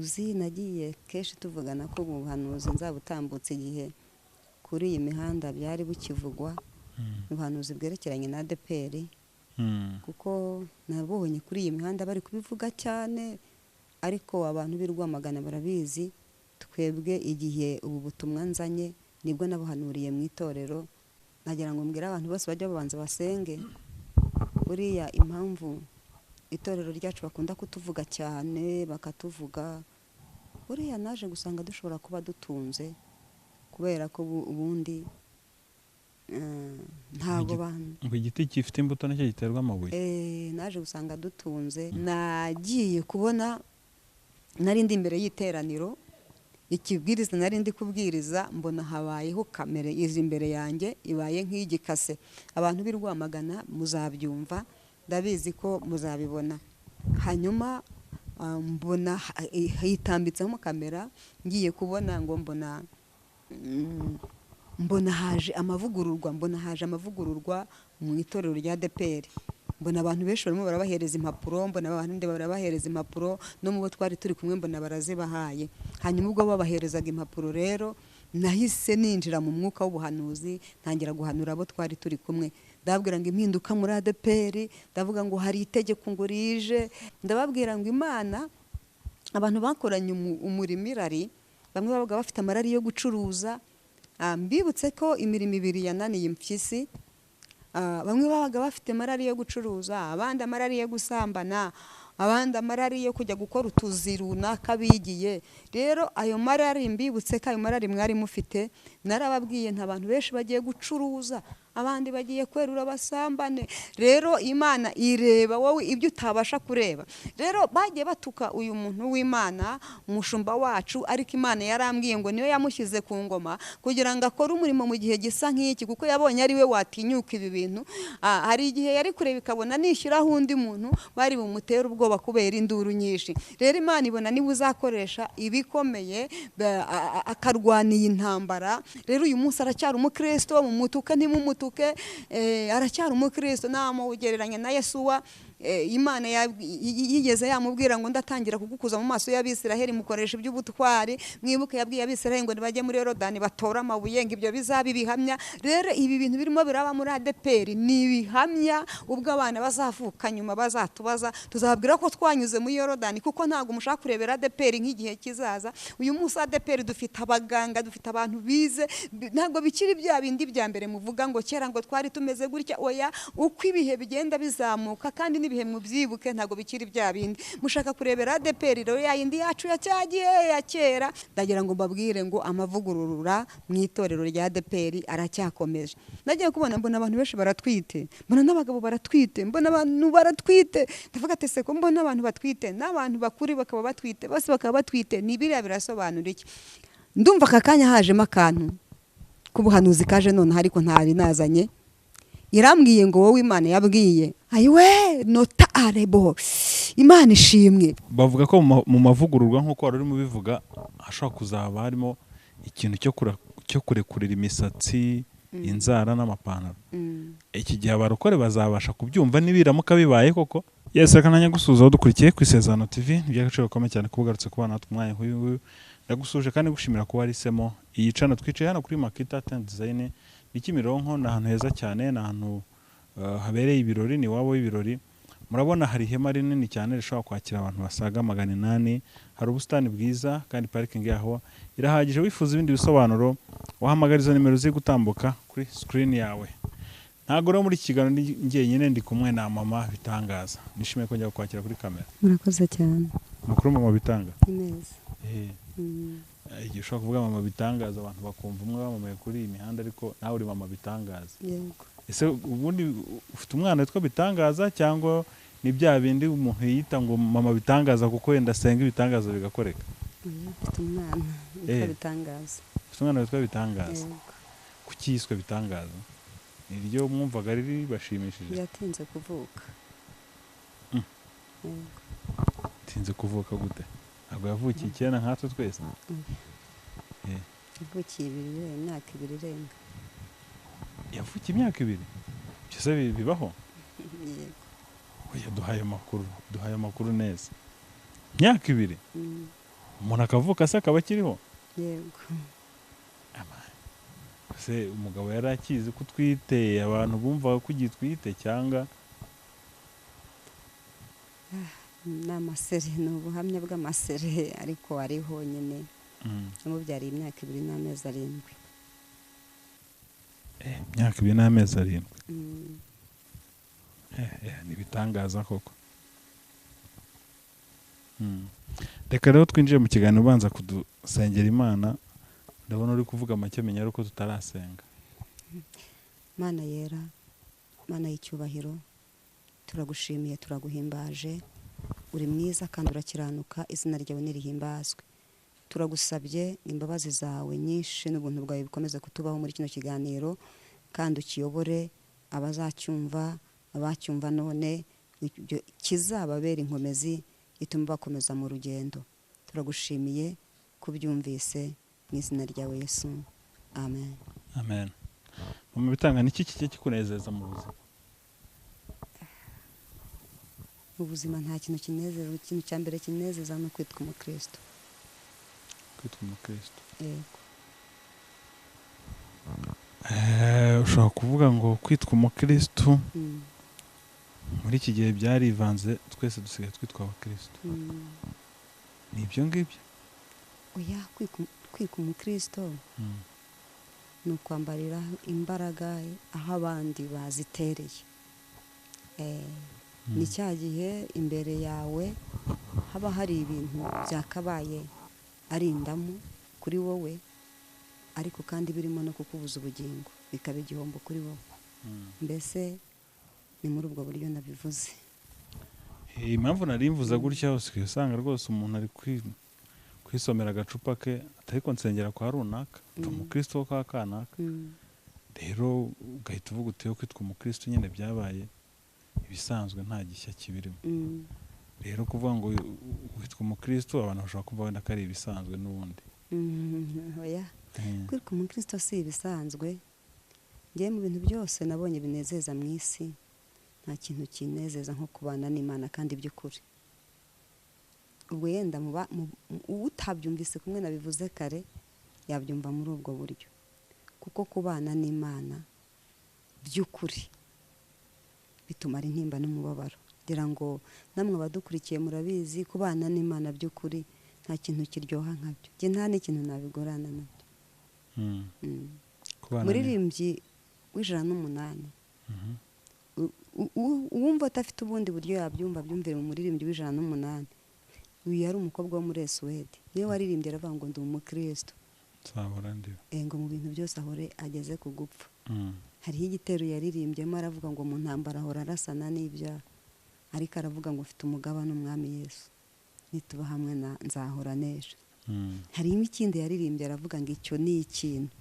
ubuhanuzi nagiye kenshi tuvugana ko ubuhanuzi nzabutambutse igihe kuri iyi mihanda byari bukivugwa ubuhanuzi bwerekeranye na ADEPR kuko nabonye kuri iyi mihanda bari kubivuga cyane ariko abantu b'i Rwamagana barabizi twebwe igihe ubu butumwa nzanye nibwo nabuhanuriye mu itorero nagira ngo mbwira abantu bose bajya babanza basenge buriya impamvu itorero ryacu bakunda kutuvuga cyane bakatuvuga buriya naje gusanga dushobora kuba dutunze kubera ko ubundi ntago ngo igiti gifite imbuto nacyo giterwa amabuye naje gusanga dutunze nagiye kubona narindi imbere y'iteraniro ikibwiriza narindi kubwiriza mbona habayeho kamera izi imbere yanjye ibaye nk'igikase abantu b'i Rwamagana muzabyumva ndabizi ko muzabibona hanyuma mbona hitambitsemo kamera ngiye kubona ngo mbona haje amavugururwa mu itorero rya ADEPR mbona abantu benshi barimo barabahereza impapuro mbona abantu barabahereza impapuro no mu bo twari turi kumwe mbona barazibahaye hanyuma ubwo babaherezaga impapuro rero nahise ninjira mu mwuka w'ubuhanuzi ntangira guhanura abo twari turi kumwe ndababwira ngo impinduka muri ADEPR ndavuga ngo hari itegeko ngo rije ndababwira ngo Imana abantu bakoranye umurimo irari bamwe babaga bafite amarari yo gucuruza mbibutse ko imirimo ibiri yananiye impyisi bamwe babaga bafite amarari yo gucuruza abandi amarari yo gusambana abandi amarari yo kujya gukora utuzi runaka bigiye rero ayo marari mbibutse ko ayo marari mwari mufite narababwiye nta bantu benshi bagiye gucuruza abandi bagiye kwerura basambane rero Imana ireba wowe ibyo utabasha kureba rero bagiye batuka uyu muntu w'Imana umushumba wacu ariko Imana yarambwiye ngo niyo yamushyize ku ngoma kugira ngo akore umurimo mu gihe gisa nk'iki kuko yabonye ari we watinyuka ibi bintu hari igihe yari kureba ikabona nishyiraho undi muntu bari bumutera ubwoba kubera induru nyinshi rero Imana ibona niba uzakoresha ibikomeye akarwaniye intambara rero uyu munsi aracyari umukristo mu mutuka ntimumutuke aracyari umukristo namugereranya na Yesuwa Imana yigeze yamubwira ngo ndatangira kugukuza mu maso y'Abisiraheli mukoresha iby'ubutwari mwibuke yabwiye Abisiraheli ngo nibajye muri Yorodani batora amabuye ngo ibyo bizabi bihamya rero ibi bintu birimo biraba muri ADEPR ni bihamya ubwo abana bazavuka nyuma bazatubaza tuzabwira ko twanyuze muri Yorodani kuko ntago mushaka kurebera ADEPR nk'igihe kizaza uyu munsi ADEPR dufite abaganga dufite abantu bize ntago bikiri bya bindi bya mbere muvuga ngo kera ngo twari tumeze gutya oya uko ibihe bigenda bizamuka kandi ibihe mubyibuke ntago bikiri bya bindi mushaka kurebera ADEPR rero yayindi yacu yacyagiye ya kera ndagira ngo mbabwire ngo amavugurura mu itorero rya ADEPR aracyakomeje nagiye kubona mbona abantu benshi baratwite mbona n'abagabo baratwite mbona abantu baratwite ndavuga ati se ko mbona abantu batwite n'abantu bakuri bakaba batwite bose bakaba batwite ni biriya birasobanura iki ndumva kakanya hajemo akantu kubuhanuzi kaje none ariko ntari nazanye irambwiye ngo wowe Imana yabwiye ayiwe notarebo Imana ishimwe bavuga ko mu mavugururwa nk'uko wari urimo bivuga hashobora kuzaba harimo ikintu cyo kurekurira imisatsi inzara n'amapantaro iki gihe abarokore bazabasha kubyumva nibiramuka bibaye koko yese kananya gusuza dukurikiye ku Isezerano TV n'iby'agaciro gakomeye cyane kubugarutse ku bana twumwanya nk'uyu ndagusuje kandi gushimira ko warisemo iyi cana twicaye hano kuri Makita Tent Design Kimironko ni ahantu heza cyane ni ahantu habereye ibirori ni wabo w'ibirori murabona hari ihema rinini cyane rishobora kwakira abantu basaga 800 hari ubusitani bwiza kandi parking yaho irahagije wifuza ibindi bisobanuro wahamagariza nimero ziri gutambuka kuri screen yawe ntago rero muri kiganiro ngiye nyine ndi kumwe na mama Bitangaza nishimiye ko njya kwakira kuri kamera murakoze cyane mukuru mama Bitanga neza igihe ushobora kuvuga mama Bitangaza abantu bakumva umwe bamamaye kuri iyi mihanda ariko nawe uri mama Bitangaza yego ese ubundi ufite umwana witwa Bitangaza cyangwa ni bya bindi umuntu yita ngo mama Bitangaza kuko yenda asenga ibitangaza bigakoreka ufite umwana witwa Bitangaza ufite umwana witwa Bitangaza kuki yiswe Bitangaza iryo mwumvaga riri bashimishije yatinze kuvuka tinze kuvuka gute ntabwo yavukiye cyane nkatwe twese yavukiye imyaka 2 irenga yavukiye imyaka 2 byose bibaho oya duhaye amakuru neza imyaka 2 umuntu akavuka se akaba akiriho. yego Se umugabo yari akizi ko utwite, abantu bumvaga ko ugitwite cyangwa ni amasere, ni ubuhamya bw'amasere ariko ariho nyine. Namubyariye imyaka 2 n'amezi 7. imyaka 2 n'amezi 7. Mm. Nibitangaza koko. Reka rero twinjiye mu kiganiro ubanza kudusengera Imana. Ndabona uri kuvuga make menya ariko tutarasenga. Mana yera, Mana y'icyubahiro, turagushimiye, turaguhimbaje, uri mwiza kandi urakiranuka, izina ryawe nirihimbazwe. Turagusabye imbabazi zawe nyinshi n'ubuntu bwawe bikomeza kutubaho muri kino kiganiro, kandi ukiyobore abazacyumva, abacyumva none, kizababera inkomezi ituma bakomeza mu rugendo. Turagushimiye kubyumvise mu izina ryawe Yesu, amen. Amen. Mu bitanga niki kike kikunezeza mu buzima? Ubuzima nta kintu kinezeza, ikintu cya mbere kinezeza no kwitwa umukristo. Kwitwa umukristo. Yego. Ushobora kuvuga ngo kwitwa umukristo muri iki gihe byarivanze, twese dusigaye twitwa abakristo. Ni ibyo ngibyo? Oya, kwitwa umukristo ni ukwambarira imbaraga aho abandi bazitereye. Ni cya gihe imbere yawe haba hari ibintu byakabaye ari indamu kuri wowe, ariko kandi birimo no kukubuza ubugingo, bikaba igihombo kuri wowe. Mbese ni muri ubwo buryo nabivuze. Impamvu nari mvuza gutya usigaye usanga rwose umuntu ari kwisomera agacupa ke, atariko nsengera kwa runaka, umukristo wo kwa kanaka. Rero ugahita uvuga utewe kwitwa umukristo nyine byabaye ibisanzwe, nta gishya kibirimo. Rero kuvuga ngo witwa umukristo abantu bashobora kumva wenda ko ari ibisanzwe n'ubundi. Oya, kwitwa umukristo si ibisanzwe. Ngiye mu bintu byose nabonye binezeza mu isi, nta kintu kinezeza nko kubana n'Imana kandi by'ukuri. Ubwo yenda utabyumvise kumwe nabivuze kare yabyumva muri ubwo buryo, kuko kubana n'Imana by'ukuri bituma ari intimba n'umubabaro. Ngira ngo namwe abadukurikiye murabizi, kubana n'Imana by'ukuri nta kintu kiryoha nkabyo. Nge nta n'ikintu nabigorana nabyo. Muririmbyi w'108, uwumva atafite ubundi buryo yabyumva, byumvire mu muririmbyi w'108. Uyu yari umukobwa wo muri Suwede, niwe waririmbye aravuga ngo ndi umukristo. Nzahora ndiwe. Ngo mu bintu byose ahore ageze ku gupfa. Hariho igitero yaririmbyemo aravuga ngo mu ntambara ahora arasana n'ibyaha, ariko aravuga ngo ufite umugaba n'umwami Yesu, nituba hamwe nzahora nesha. Harimo ikindi yaririmbye aravuga ngo icyo ni ikintu,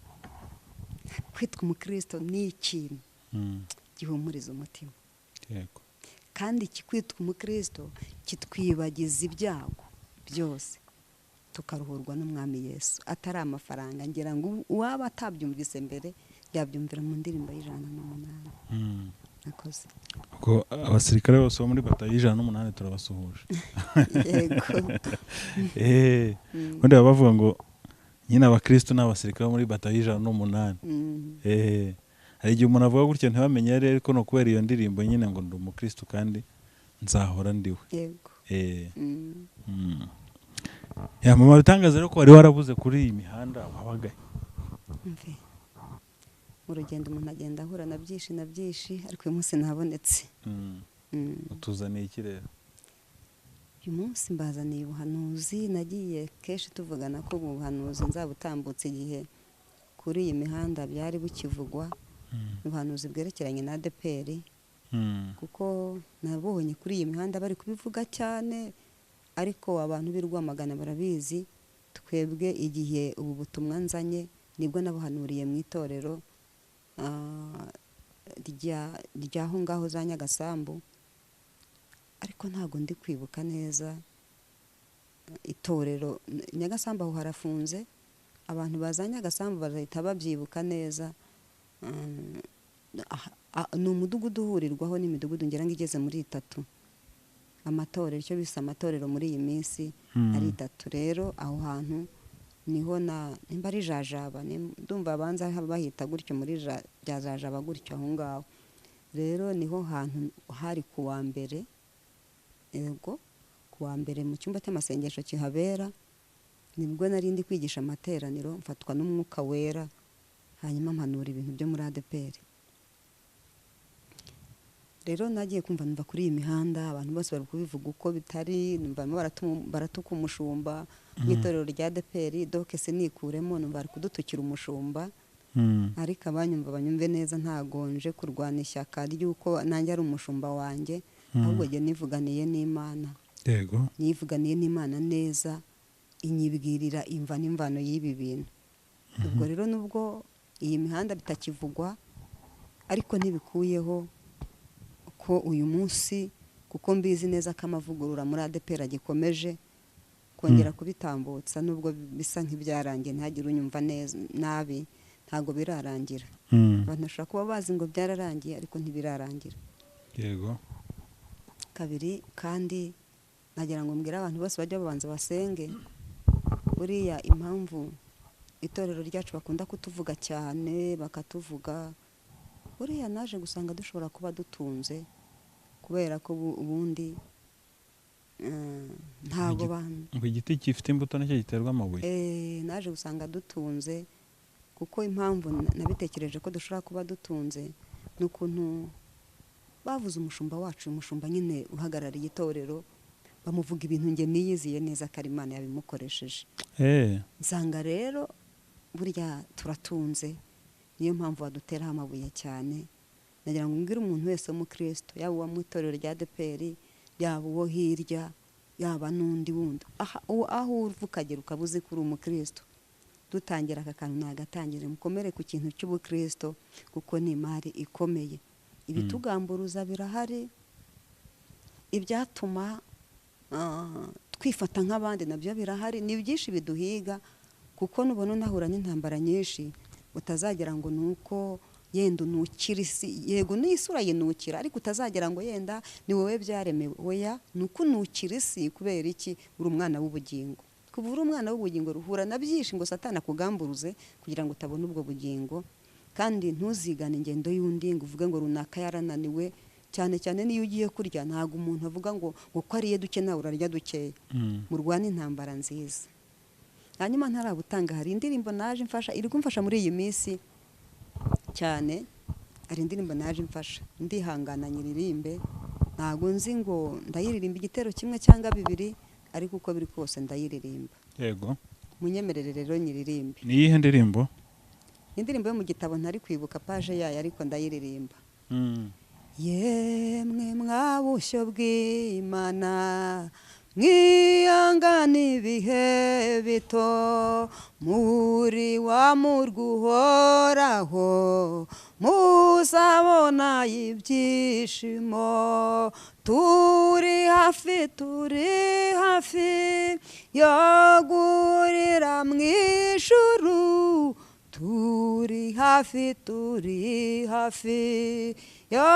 kwitwa umukristo ni ikintu gihumuriza umutima. Yego. Kandi kwitwa umukristo kitwibagiza ibyago byose, tukaruhurwa n'umwami Yesu. Atari amafaranga, ngira ngo uwaba atabyumvise mbere yabyumvira mu ndirimbo y'108. Nakoze. Ubwo abasirikare bose bo muri batayo y'108 turabasuhuje. Yego. Ubundi baba bavuga ngo nyine abakristo n'abasirikare bo muri batayo y'108. Hari igihe umuntu avuga gutya ntibamenye ariko no kubera iyo ndirimbo nyine ngo ndi umukristo kandi nzahora ndiwe. Yego. Mama bitangaza rero ko wari warabuze kuri iyi mihanda wabagaye. Urugendo umuntu agenda ahura na byinshi, ariko uyu munsi ntabonetse. Utuzaniye iki rero? Uyu munsi mbazaniye ubuhanuzi. Nagiye kenshi tuvugana ko ubuhanuzi nzabutambutse igihe kuri iyi mihanda byari bukivugwa, ubuhanuzi bwerekeranye na ADEPR, kuko nabonye kuri iyi mihanda bari kubivuga cyane, ariko abantu b'i Rwamagana barabizi. Twebwe igihe ubu butumwa nzanye nibwo nabuhanuriye mu itorero ryaho ngaho za Nyagasambu, ariko ntago ndi kwibuka neza itorero. Nyagasambu aho harafunze, abantu baza Nyagasambu bazahita babyibuka neza. Ni umudugudu uhurirwaho n'imidugudu ngira ngo igeze muri 3. amatorero, icyo bise amatorero muri iyi minsi ari 3 rero aho hantu niho nimba ari Jajaba ndumva abanza bahita gutyo muri bya Jajaba gutyo aho ngaho rero niho hantu hari kuwa mbere kuwa mbere mu cyumba cy'amasengesho kihabera nibwo nari ndi kwigisha amateraniro mfatwa n'umwuka wera hanyuma mpanura ibintu byo muri ADPR rero nagiye kumva numva kuri iyi mihanda abantu bose bari kubivuga uko bitari numva baratuka umushumba n'itorero rya ADPR doke se nikuremo numva bari kudutukira umushumba ariko abanyumva banyumve neza ntagonje kurwana ishyaka ry'uko nanjye ari umushumba wanjye ahubwo nge nivuganiye n'Imana yego nivuganiye n'Imana neza inyibwirira imva n'imvano y'ibi bintu ubwo rero nubwo iyi mihanda bitakivugwa ariko ntibikuyeho ko uyu munsi kuko mbizi neza ko amavugurura muri ADPR agikomeje kongera kubitambutsa nubwo bisa nk'ibyarangiye ntihagire unyumva neza nabi ntago birarangira abantu bashobora kuba bazi ngo byararangiye ariko ntibirarangira yego kabiri kandi nagira ngo mbwira abantu bose bajya babanza basenge buriya impamvu itorero ryacu bakunda kutuvuga cyane bakatuvuga buriya naje gusanga dushobora kuba dutunze kubera ko ubundi ntago ngo igiti gifite imbuto nacyo giterwa amabuye naje gusanga dutunze kuko impamvu nabitekereje ko dushobora kuba dutunze n'ukuntu bavuze umushumba wacu umushumba nyine uhagarariye itorero bamuvuga ibintu nge niyiziye neza ko Imana yabimukoresheje nsanga rero burya turatunze niyo mpamvu baduteraho amabuye cyane nagira ngo mbwire umuntu wese w'umukristo yaba uwo mu itorero rya ADPR yaba uwo hirya yaba n'undi wundi aho uva ukagera ukaba uzi ko uri umukristo dutangira aka kantu nagatangire mukomere ku kintu cy'ubukristo kuko ni imari ikomeye ibitugamburuza birahari ibyatuma twifata nk'abandi nabyo birahari ni byinshi biduhiga kuko nubona unahura n'intambara nyinshi utazagera ngo nuko yenda unukira isi yego n'isura yinukira ariko utazagera ngo yenda ni wowe byaremewe oya nuko unukira isi kubera iki uri umwana w'ubugingo kuba uri umwana w'ubugingo ruhura na byinshi ngo Satani akugamburuze kugira ngo utabona ubwo bugingo kandi ntuzigane ingendo y'undi ngo uvuge ngo runaka yarananiwe cyane cyane niyo ugiye kurya ntago umuntu avuga ngo ko ariye duke nawe urarya dukeya murwana intambara nziza hanyuma ntarabutanga hari indirimbo naje mfasha iri kumfasha muri iyi minsi cyane ari indirimbo naje mfasha ndihangana nyiririmbe ntago nzi ngo ndayiririmba igitero kimwe cyangwa bibiri ariko uko biri kose ndayiririmba yego munyemerere rero nyiririmbe ni iyihe ndirimbo indirimbo yo mu gitabo ntari kwibuka page yayo ariko ndayiririmba yemwe mwabushyo bw'Imana mwihangana ibihe bito muri wa murwa uhoraho muzabona ibyishimo turi hafi yo guhurira mu ijuru turi hafi yo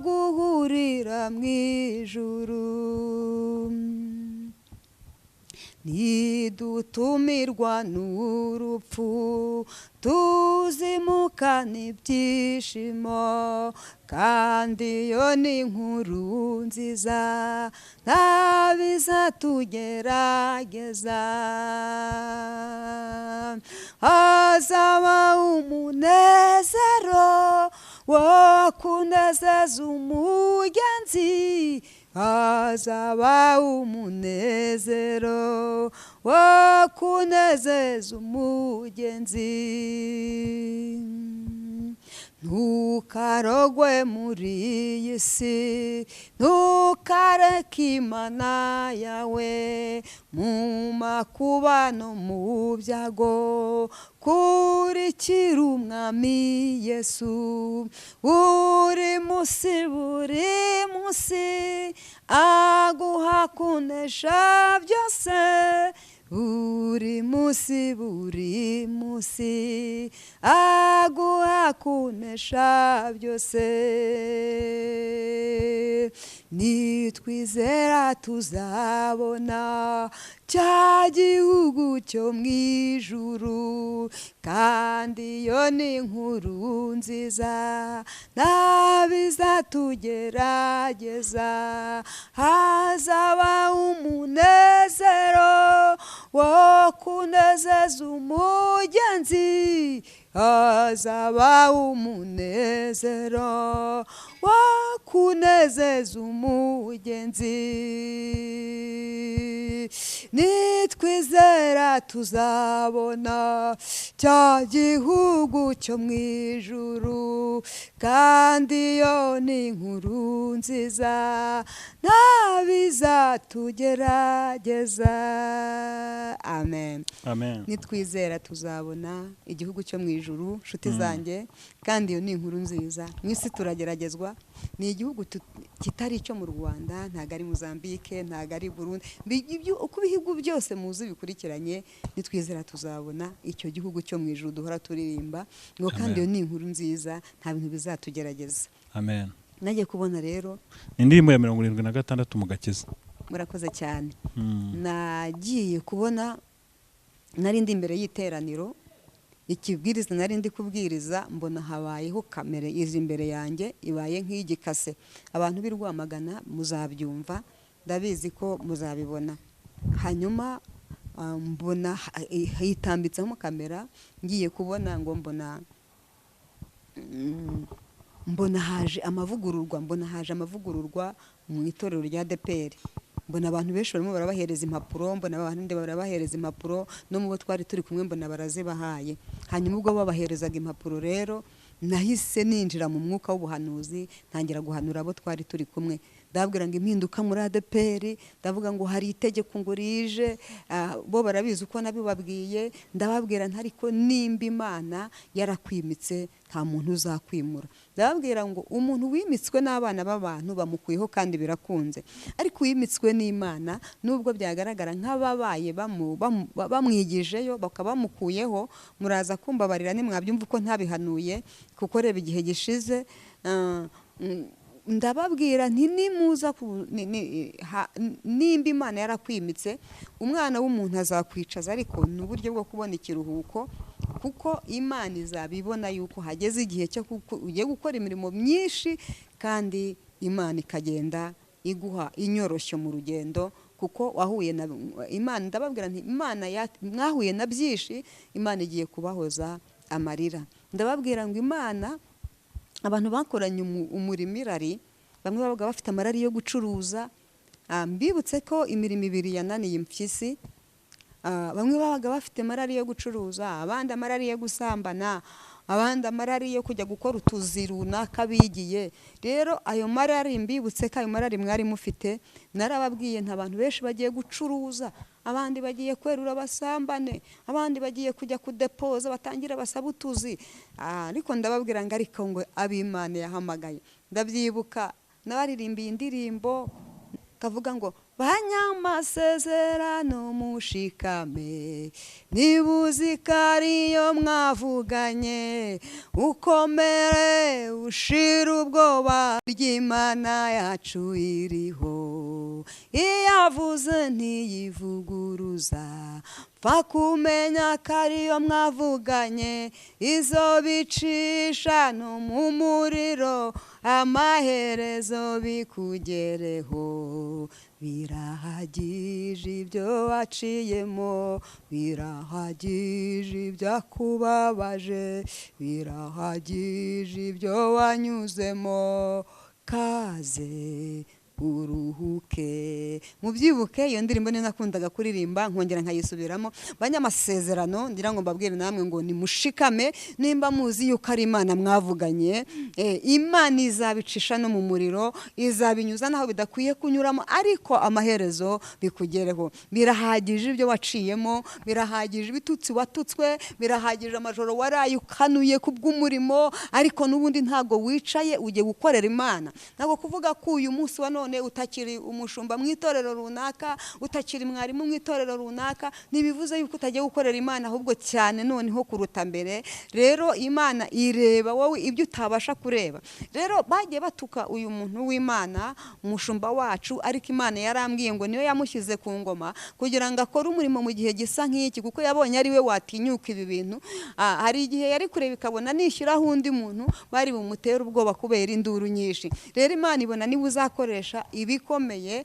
guhurira mu ijuru nidutumirwa n'urupfu tuzimukana ibyishimo kandi yo ni inkuru nziza ntabizatugerageza hazaba umunezero wo kunezeza umugenzi hazaba umunezero wo kunezeza umugenzi ntukarogwe muri iyi si ntukareke Imana yawe mu makuba no mu byago kurikira umwami Yesu buri munsi aguha kunesha byose buri munsi aguha kunesha byose. Nitwizera tuzabona cya gihugu cyo mu ijuru, kandi iyo ni inkuru nziza ntabizatugerageza. Hazaba umunezero wo kunezeza umugenzi, hazaba umunezero wo kunezeza umugenzi. Nitwizera tuzabona cya gihugu cyo mu ijuru, kandi iyo ni inkuru nziza ntabizatugerageza. Amen. Amen. Nitwizera tuzabona igihugu cyo mu ijuru, nshuti zanjye, kandi iyo ni inkuru nziza. Mu isi turageragezwa, ni igihugu kitari icyo mu Rwanda, ntago ari Mozambique, ntago ari Burundi, uko ibihugu byose muzi bikurikiranye. Nitwizera tuzabona icyo gihugu cyo mu ijuru duhora turirimba ngo, kandi iyo ni inkuru nziza, nta bintu bizatugerageza. Amen. Nagiye kubona rero indirimbo ya 76 mu Gakiza. Murakoze cyane. Nagiye kubona, nari ndi imbere y'iteraniro, ikibwiriza nari ndi kubwiriza, mbona habayeho kamera izi imbere yanjye, ibaye nk'igikase. Abantu b'i Rwamagana muzabyumva, ndabizi ko muzabibona. Hanyuma mbona hitambitsemo kamera, ngiye kubona ngo mbona haje amavugururwa mu itorero rya ADEPR. Mbona abantu benshi barimo barabahereza impapuro, mbona abandi barabahereza impapuro, no mu bo twari turi kumwe mbona barazibahaye. Hanyuma ubwo babaherezaga impapuro rero, nahise ninjira mu mwuka w'ubuhanuzi, ntangira guhanura abo twari turi kumwe. Ndababwira ngo impinduka muri ADEPR, ndavuga ngo hari itegeko ngo rije, bo barabizi uko nabibabwiye. Ndababwira ntariko nimba Imana yarakwimitse nta muntu uzakwimura. Ndababwira ngo umuntu wimitswe n'abana b'abantu bamukuyeho kandi birakunze, ariko wimitswe n'Imana nubwo byagaragara nk'ababaye bamwigijeyo bakabamukuyeho, muraza kumbabarira nimwabyumva uko ntabihanuye, kuko reba igihe gishize. Ndababwira nti nimuza nimba Imana yarakwimitse, umwana w'umuntu azakwicaza, ariko ni uburyo bwo kubona ikiruhuko, kuko Imana izabibona yuko hageze igihe cyo ugiye gukora imirimo myinshi, kandi Imana ikagenda iguha inyoroshyo mu rugendo, kuko wahuye na Imana. Ndababwira nti Imana mwahuye na byinshi, Imana igiye kubahoza amarira. Ndababwira ngo Imana, abantu bakoranye umurimo irari, bamwe babaga bafite amarari yo gucuruza. Mbibutse ko imirimo ibiri yananiye impyisi. Bamwe babaga bafite amarari yo gucuruza, abandi amarari yo gusambana, abandi amarari yo kujya gukora utuzi runaka bigiye. Rero ayo marari, mbibutse ko ayo marari mwari mufite, narababwiye nta bantu benshi bagiye gucuruza, abandi bagiye kwerura basambane, abandi bagiye kujya kudepoza batangira basaba utuzi. Ariko ndababwira ngo ariko ngo ab'Imana yahamagaye. Ndabyibuka nabaririmbiye indirimbo kavuga ngo banyamasezerano mushikame, nibuzi kariyo mwavuganye, ukomere ushira ubwoba, ry'Imana yacu iriho, iyavuze ntiyivuguruza, pfa kumenya kariyo mwavuganye, izo bicisha no mu muriro, amaherezo bikugereho. Birahagije ibyo waciyemo, birahagije ibyakubabaje, birahagije ibyo wanyuzemo, kaze uruhuke. Mubyibuke iyo ndirimbo ni nakundaga kuririmba, nkongera nkayisubiramo. Banyamasezerano, ndira ngo mbabwire namwe ngo nimushikame, nimba muzi yuko ari Imana mwavuganye, Imana izabicisha no mu muriro, izabinyuza naho bidakwiye kunyuramo, ariko amaherezo bikugereho. Birahagije ibyo waciyemo, birahagije ibitutsi watutswe, birahagije amajoro waraye ukanuye kubw'umurimo, ariko n'ubundi ntago wicaye ugiye gukorera Imana. Ntago kuvuga ko uyu munsi wa none none utakiri umushumba mu itorero runaka, utakiri mwarimu mu itorero runaka, ntibivuze yuko utagiye gukorera Imana, ahubwo cyane noneho kuruta mbere. Rero Imana ireba wowe ibyo utabasha kureba. Rero bagiye batuka uyu muntu w'Imana, umushumba wacu, ariko Imana yarambwiye ngo niyo yamushyize ku ngoma kugira ngo akore umurimo mu gihe gisa nk'iki, kuko yabonye ari we watinyuka ibi bintu. Hari igihe yari kureba ikabona nishyiraho undi muntu bari bumutere ubwoba kubera induru nyinshi. Rero Imana ibona niba uzakoresha ibikomeye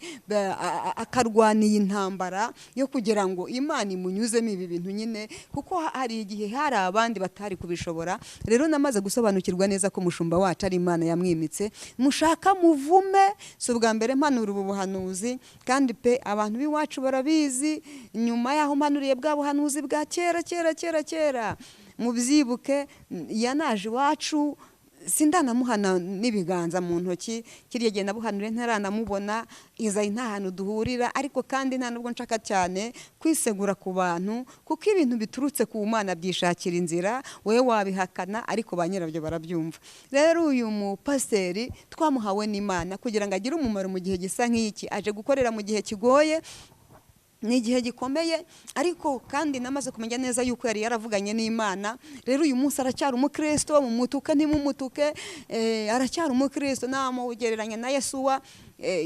akarwana iyi ntambara yo kugira ngo Imana imunyuzemo ibi bintu nyine, kuko hari igihe hari abandi batari kubishobora. Rero namaze gusobanukirwa neza ko umushumba wacu ari Imana yamwimitse. Mushaka muvume, si ubwa mbere mpanura ubu buhanuzi, kandi pe abantu b'iwacu barabizi. Nyuma yaho mpanuriye bwa buhanuzi bwa kera mubyibuke, yanaje iwacu sindanamuhana n'ibiganza mu ntoki, kiriya gihe nabuhanure ntaranamubona, izayi nta hantu duhurira, ariko kandi nta nubwo nshaka cyane kwisegura ku bantu, kuko ibintu biturutse ku Mana byishakira inzira, wowe wabihakana ariko ba nyirabyo barabyumva. Rero uyu mupasiteri twamuhawe n'Imana kugira ngo agire umumaro mu gihe gisa nk'iki, aje gukorera mu gihe kigoye, ni igihe gikomeye, ariko kandi namaze kumenya neza yuko yari yaravuganye n'Imana. Rero uyu munsi aracyari umukristo, mumutuke ntimumutuke, aracyari umukristo. Namugereranya na Yesuwa,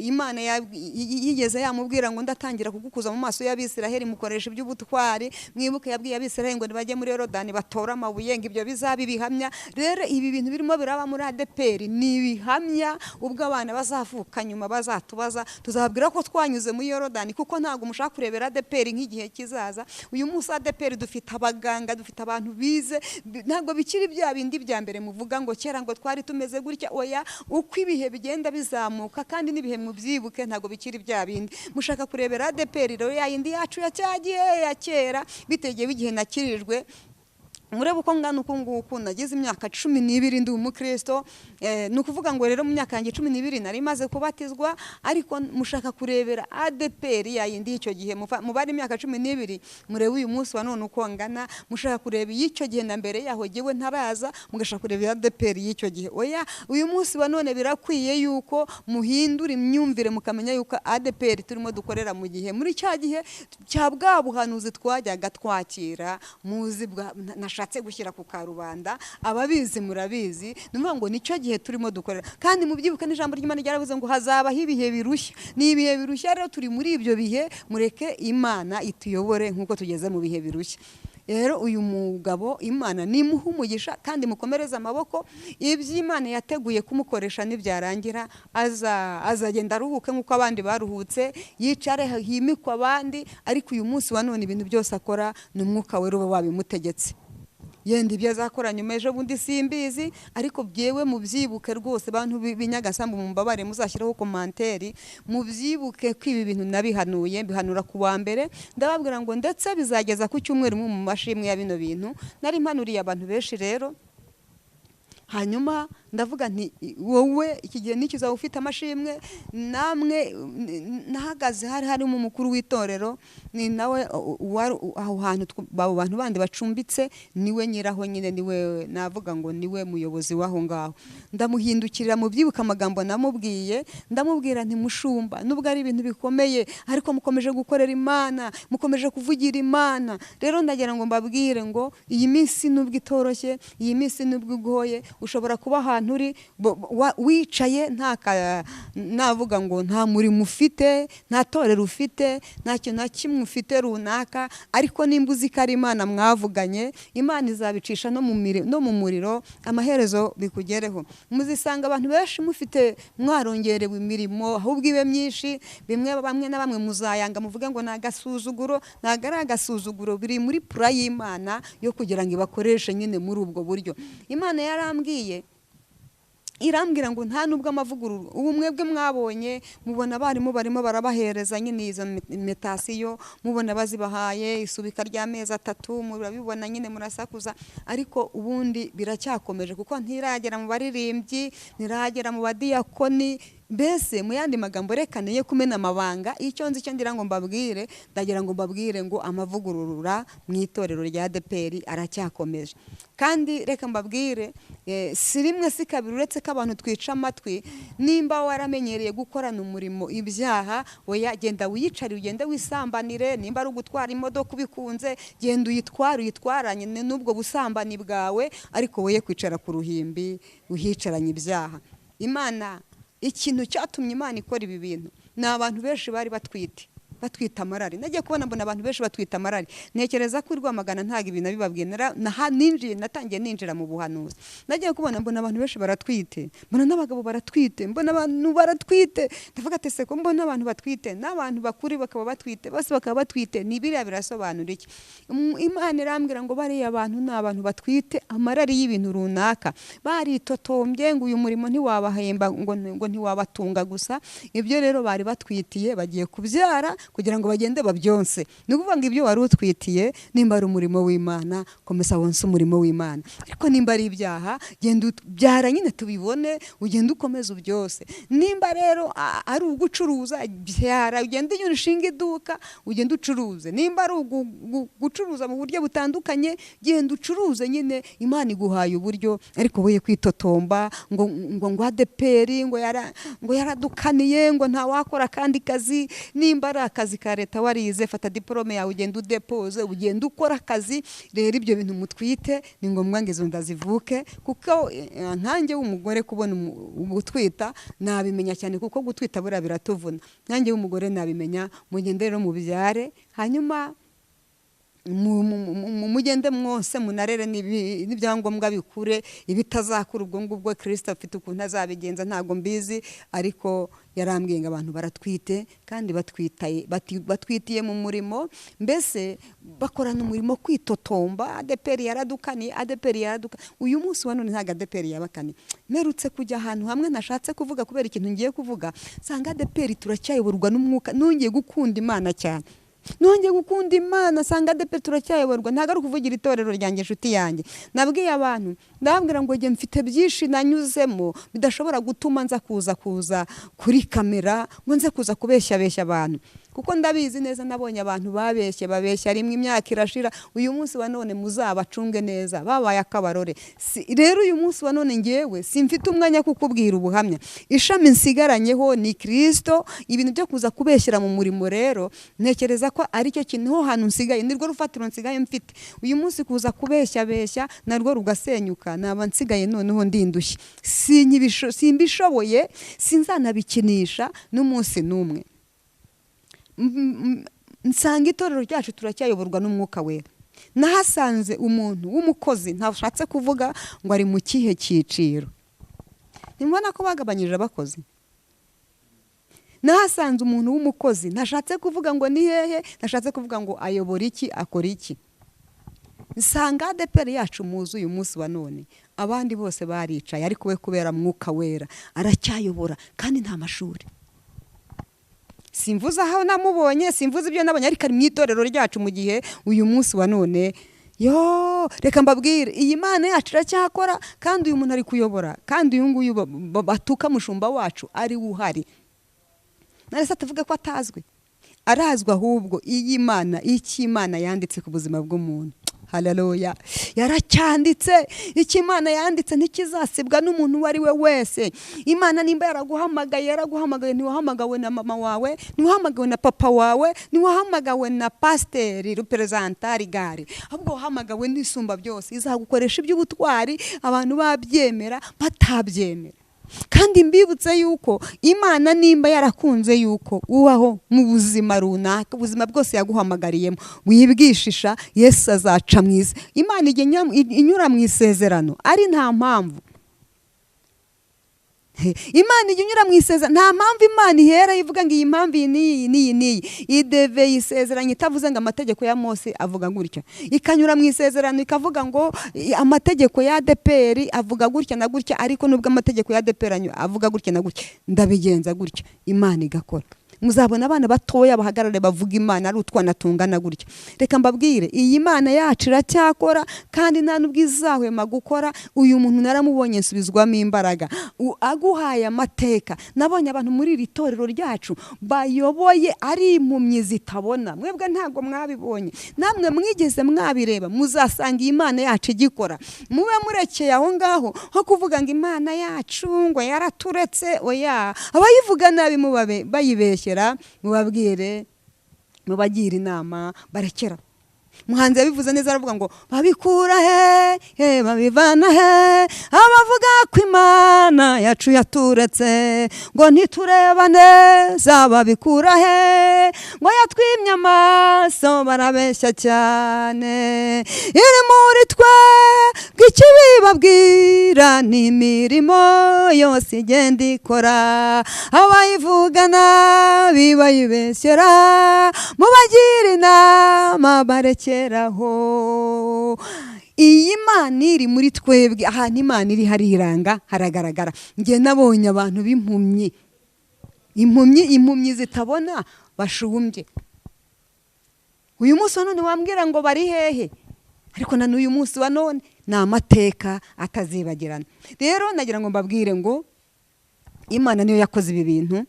Imana yigeze yamubwira ngo ndatangira kugukuza mu maso y'Abisiraheli mukoresha iby'ubutwari. Mwibuke yabwiye Abisiraheli ngo nibajye muri Yorodani batora amabuye, ngo ibyo bizabe ibihamya. Rero ibi bintu birimo biraba muri ADEPR ni ibihamya, ubwo abana bazavuka nyuma bazatubaza, tuzababwira ko twanyuze muri Yorodani, kuko ntabwo mushaka kurebera ADEPR nk'igihe kizaza. Uyu munsi ADEPR dufite abaganga, dufite abantu bize, ntabwo bikiri bya bindi bya mbere muvuga ngo kera ngo twari tumeze gutya. Oya, uko ibihe bigenda bizamuka kandi ibihe mubyibuke ntabwo bikiri bya bindi. Mushaka kurebera ADEPR rero yayindi yacu ya cyagiye ya kera, bitegeye igihe nakirijwe. Murebe uko ngana uko nguko nagize imyaka 12 ndi umukristo. Ni ukuvuga ngo rero mu myaka yanjye 12 nari maze kubatizwa, ariko mushaka kurebera ADEPR yayindi icyo gihe mubari imyaka 12, murebe uyu munsi wa none uko ngana. Mushaka kureba y'icyo gihe na mbere yaho giwe ntaraza, mugashaka kurebera ADEPR y'icyo gihe. Oya, uyu munsi wa none birakwiye yuko muhindura imyumvire, mukamenya yuko ADEPR turimo dukorera mu gihe muri cya gihe cya bwa buhanuzi twajyaga twakira, muzi nashatse gushyira ku karubanda, ababizi murabizi. Numva ngo nicyo gihe turimo dukorera, kandi mubyibuka n'ijambo ry'Imana ryaravuze ngo hazabaho ibihe birushya. Ni ibihe birushya, rero turi muri ibyo bihe, mureke Imana ituyobore nk'uko tugeze mu bihe birushya. Rero uyu mugabo Imana nimuha umugisha, kandi mukomereze amaboko. Iby'Imana yateguye kumukoresha nibyarangira azagenda aruhuke nk'uko abandi baruhutse, yicare himikwa abandi. Ariko uyu munsi wa none ibintu byose akora ni Umwuka Wera uba wabimutegetse. Yenda ibyo azakora nyuma ejo bundi simbizi, ariko byewe mubyibuke rwose, bantu b'inyagasambu mumbabare muzashyiraho komanteri, mubyibuke ko ibi bintu nabihanuye, bihanura ku wa mbere, ndababwira ngo ndetse bizageza ku cyumweru mu mashimwe ya bino bintu. Nari mpanuriye abantu benshi. Rero hanyuma ndavuga nti wowe iki gihe n'iki uzaba ufite amashimwe. Namwe nahagaze harimo umukuru w'itorero, ni nawe aho hantu abo bantu bandi bacumbitse, niwe nyiraho nyine, niwe navuga ngo niwe muyobozi w'aho ngaho. Ndamuhindukirira mubyibuka amagambo namubwiye, ndamubwira nti mushumba, nubwo ari ibintu bikomeye, ariko mukomeje gukorera Imana, mukomeje kuvugira Imana. Rero ndagira ngo mbabwire ngo iyi minsi nubwo itoroshye, iyi minsi nubwo igoye, ushobora kuba ahantu uri wicaye navuga ngo nta murimo ufite, nta torero ufite, nta kintu na kimwe ufite runaka, ariko nimba uzi ko ari Imana mwavuganye, Imana izabicisha no mu muriro, amaherezo bikugereho. Muzisanga abantu benshi mufite mwarongerewe imirimo, ahubwo ibe myinshi. Bamwe na bamwe muzayanga muvuge ngo ni agasuzuguro. Ntabwo ari agasuzuguro, biri muri pura y'Imana yo kugira ngo ibakoreshe nyine muri ubwo buryo. Imana yarambwiye, irambwira ngo nta nubwo amavugururu ubu mwebwe mwabonye, mubona barimo barabahereza nyine izo metasiyo, mubona bazibahaye isubika ry'amezi 3, murabibona nyine murasakuza, ariko ubundi biracyakomeje, kuko ntiragera mu baririmbyi, ntiragera mu badiyakoni. mbese mu yandi magambo rekaniye kumena amabanga. icyo nzi cyo ngira ngo mbabwire, ndagira ngo mbabwire ngo amavugurura mu itorero rya ADEPR aracyakomeje. kandi reka mbabwire, si rimwe si kabiri, uretse ko abantu twica amatwi. nimba waramenyereye gukorana umurimo ibyaha, oya genda wiyicare ugende wisambanire. nimba ari ugutwara imodoka ubikunze, genda uyitwaranye n'ubwo busambani bwawe, ariko woye kwicara ku ruhimbi uhicaranye ibyaha. Imana, ikintu cyatumye Imana ikora ibi bintu, ni abantu benshi bari batwite amarari. nagiye kubona mbona abantu benshi batwite amarari. ntekereza ko Rwamagana ntago ibintu bibabwiye. natangiye ninjira mu buhanuzi. nagiye kubona mbona abantu benshi baratwite, mbona n'abagabo baratwite, mbona abantu baratwite. ndavuga ati se ko mbona abantu batwite, n'abantu bakuri bakaba batwite, bose bakaba batwite, ni biriya birasobanura iki? Imana irambwira ngo bariya abantu ni abantu batwite amarari y'ibintu runaka. baritotombye ngo uyu murimo ntiwabahemba, ngo ntiwabatunga gusa. ibyo rero bari batwitiye bagiye kubyara kugira ngo bagende babyonse. ni ukuvuga ngo ibyo wari utwitiye, nimba ari umurimo w'Imana, komeza wonse umurimo w'Imana. ariko nimba ari ibyaha, genda ubyara nyine tubibone, ugenda ukomeza ubyose. nimba rero ari ugucuruza, byara ugende nyine ushinga iduka ugende ucuruze. nimba ari gucuruza mu buryo butandukanye, genda ucuruze nyine. Imana iguhaye uburyo, ariko woye kwitotomba ngo ADEPR ngo yaradukaniye, ngo nta wakora kandi kazi. nimba ari akazi ka leta warize, fata diplome yawe ugenda udepoze, ugenda ukora akazi. rero ibyo bintu mutwite ni ngombwa ngo izo nda zivuke, kuko nkanjye w'umugore kubona gutwita nabimenya cyane, kuko gutwita buriya biratuvuna. nkanjye w'umugore nabimenya. mugende rero mubyare, hanyuma mugende mwose munarere n'ibyangombwa bikure. ibitazakura ubwo ngubwo Kristo afite ukuntu azabigenza, ntago mbizi. ariko yarambwiye ngo abantu baratwite, kandi batwitiye mu murimo, mbese bakorana umurimo kwitotomba. ADEPR yaradukaniye, uyu munsi wa none ntago ADEPR yabakaniye. mperutse kujya ahantu hamwe nashatse kuvuga kubera ikintu ngiye kuvuga, nsanga ADEPR turacyayoborwa n'umwuka. nongeye gukunda Imana cyane, sanga ADEPR turacyayoborwa. ntago ari ukuvugira itorero ryanjye, inshuti yanjye. nabwiye abantu, ndababwira ngo njye mfite byinshi nanyuzemo bidashobora gutuma nza kuza kuri kamera, ngo nze kuza kubeshya abantu, kuko ndabizi neza. nabonye abantu babeshya rimwe, imyaka irashira. uyu munsi wa none muzabacunge neza, babaye akabarore. rero uyu munsi wa none ngewe simfite umwanya kukubwira ubuhamya. ishami nsigaranyeho ni Kristo. ibintu byo kuza kubeshyira mu murimo rero, ntekereza ko ari cyo kintu ho hantu nsigaye, nirwo rufatiro nsigaye mfite. uyu munsi kuza kubeshya narwo rugasenyuka, naba nsigaye noneho ndindushye. simbishoboye, sinzanabikinisha n'umunsi n'umwe. nsanga itorero ryacu turacyayoborwa n'umwuka wera. nahasanze umuntu w'umukozi, ntashatse kuvuga ngo ari mu kihe cyiciro. ntimubona ko bagabanyije abakozi? nahasanze umuntu w'umukozi, ntashatse kuvuga ngo ni hehe, nashatse kuvuga ngo ayobora iki, akora iki. nsanga ADEPR yacu muzi uyu munsi wa none, abandi bose baricaye, ariko we kubera mwuka wera aracyayobora, kandi nta mashuri. simvuze aho namubonye, simvuze ibyo nabonye, ariko ari mu itorero ryacu mu gihe uyu munsi wa none. reka mbabwire, iyi Mana yacu iracyakora, kandi uyu muntu ari kuyobora, kandi uyu nguyu batuka mushumba wacu ari uhari. narese atavuga ko atazwi, arazwi. ahubwo iyi Mana, iki Imana yanditse ku buzima bw'umuntu, haleluya, yaracyanditse. iki Imana yanditse ntikizasibwa n'umuntu uwo ari we wese. Imana nimba yaraguhamagaye, ntiwahamagawe na mama wawe, ntiwahamagawe na papa wawe, ntiwahamagawe na pasiteri reperezantari gare, ahubwo wahamagawe n'isumba byose. izagukoresha iby'ubutwari abantu babyemera, batabyemera. kandi mbibutse yuko Imana nimba yarakunze yuko ubaho mu buzima runaka, ubuzima bwose yaguhamagariyemo, wibwishisha, Yesu azaca mwiza. Imana inyura mu isezerano ari nta mpamvu. Imana ijya inyura mu isezerano, nta mpamvu Imana ihera ivuga ngo iyi mpamvu iyi ideve yisezeranye, itavuze ngo amategeko ya Mose avuga gutya. ikanyura mu isezerano ikavuga ngo amategeko ya ADEPR avuga gutya na gutya, ariko nubwo amategeko ya ADEPR avuga gutya na gutya, ndabigenza gutya. Imana igakora. muzabona abana batoya bahagarare bavuga Imana ari utwana tungana gutya. Reka mbabwire, iyi Mana yacu iracyakora kandi nta nubwo izahwema gukora. Uyu muntu naramubonye nsubizwamo imbaraga, aguhaye amateka. Nabonye abantu muri iri torero ryacu bayoboye ari impumyi zitabona, mwebwe ntabwo mwabibonye, namwe mwigeze mwabireba, muzasanga iyi Imana yacu igikora. Mube murekeye aho ngaho ho kuvuga ngo Imana yacu ngo yaraturetse. Oya, abayivuga nabi mubabe bayibeshyera, mubabwire, mubagira inama, barekera. Muhanzi yabivuze neza, aravuga ngo babikura he babivana he, abavuga ko Imana yacu yaturetse ngo ntitureba neza, babikura he ngo yatwimye amaso, barabeshya cyane. Iri muri twe bw'ikibibabwira n'imirimo yose igenda ikora, abayivuga nabi bayibeshyera, mubagira inama, barekeraho. Iyi Mana iri muri twebwe, ahantu Imana iri hariranga, haragaragara. Nge nabonye abantu b'impumyi, impumyi zitabona bashumbye. Uyu munsi wa none wambwira ngo bari hehe? Ariko na n'uyu munsi wa none ni amateka atazibagirana. Rero nagira ngo mbabwire ngo Imana niyo yakoze ibi bintu,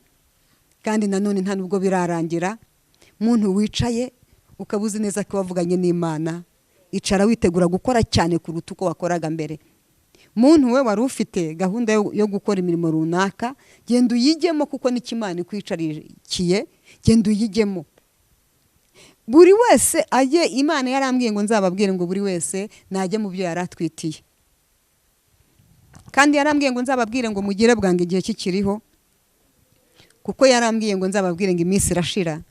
kandi na none nta nubwo birarangira. Muntu wicaye ukabuzi neza ko wavuganye n'Imana, icara witegura gukora cyane kuruta uko wakoraga mbere. Muntu we wari ufite gahunda yo gukora imirimo runaka, genda uyigemo, kuko n'Imana ikwicarikiye, genda uyigemo. Buri wese ajye, Imana yarambwiye ngo nzababwire ngo buri wese najye mu byo yaratwitiye, kandi yarambwiye ngo nzababwire ngo mugire bwange igihe kikiriho, kuko yarambwiye ngo nzababwire ngo iminsi irashira.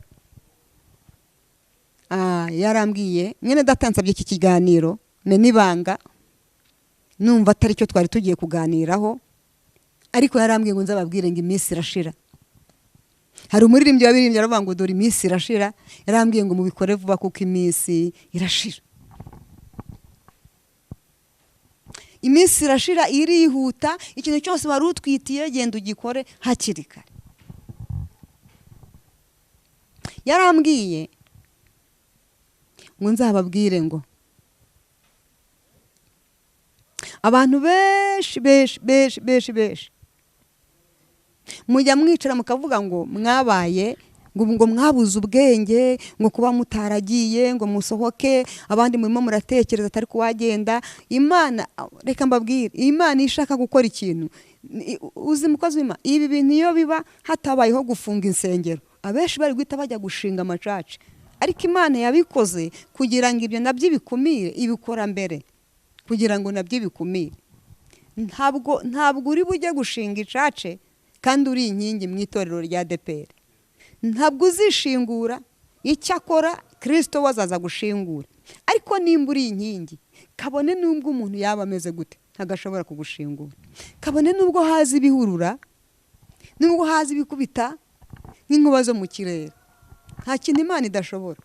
Yarambwiye mwene datansabye iki kiganiro nibanga, numva atari cyo twari tugiye kuganiraho, ariko yarambwiye ngo nzababwire ngo iminsi irashira. Hari umuririmbyi wabirimbye aravuga ngo dore iminsi irashira, yarambwiye ngo mubikore vuba kuko iminsi irashira. Iminsi irashira, irihuta. Ikintu cyose wari utwitiye genda ugikore hakiri kare. Yarambwiye ngo nzababwire ngo abantu benshi mujya mwicara mukavuga ngo mwabaye ngo mwabuze ubwenge, ngo kuba mutaragiye ngo musohoke, abandi murimo muratekereza atari kuwagenda. Imana, reka mbabwire, Imana ishaka gukora ikintu, uzi mukozi w'Imana, ibi bintu iyo biba hatabayeho gufunga insengero, abenshi bari guhita bajya gushinga amacaca. Ariko Imana yabikoze kugira ngo ibyo nabyo bikumire, ibikora mbere kugira ngo nabyo bikumire. Ntabwo uri bujye gushinga icace kandi uri inkingi mu itorero rya ADEPR. Ntabwo uzishingura, icyakora Kristo wazaza gushingura. Ariko nimba uri inkingi, kabone nubwo umuntu yaba ameze gute, ntagashobora kugushingura. Kabone nubwo haza ibihurura, nubwo haza ibikubita nk'inkuba zo mu kirere, nta kintu Imana idashobora.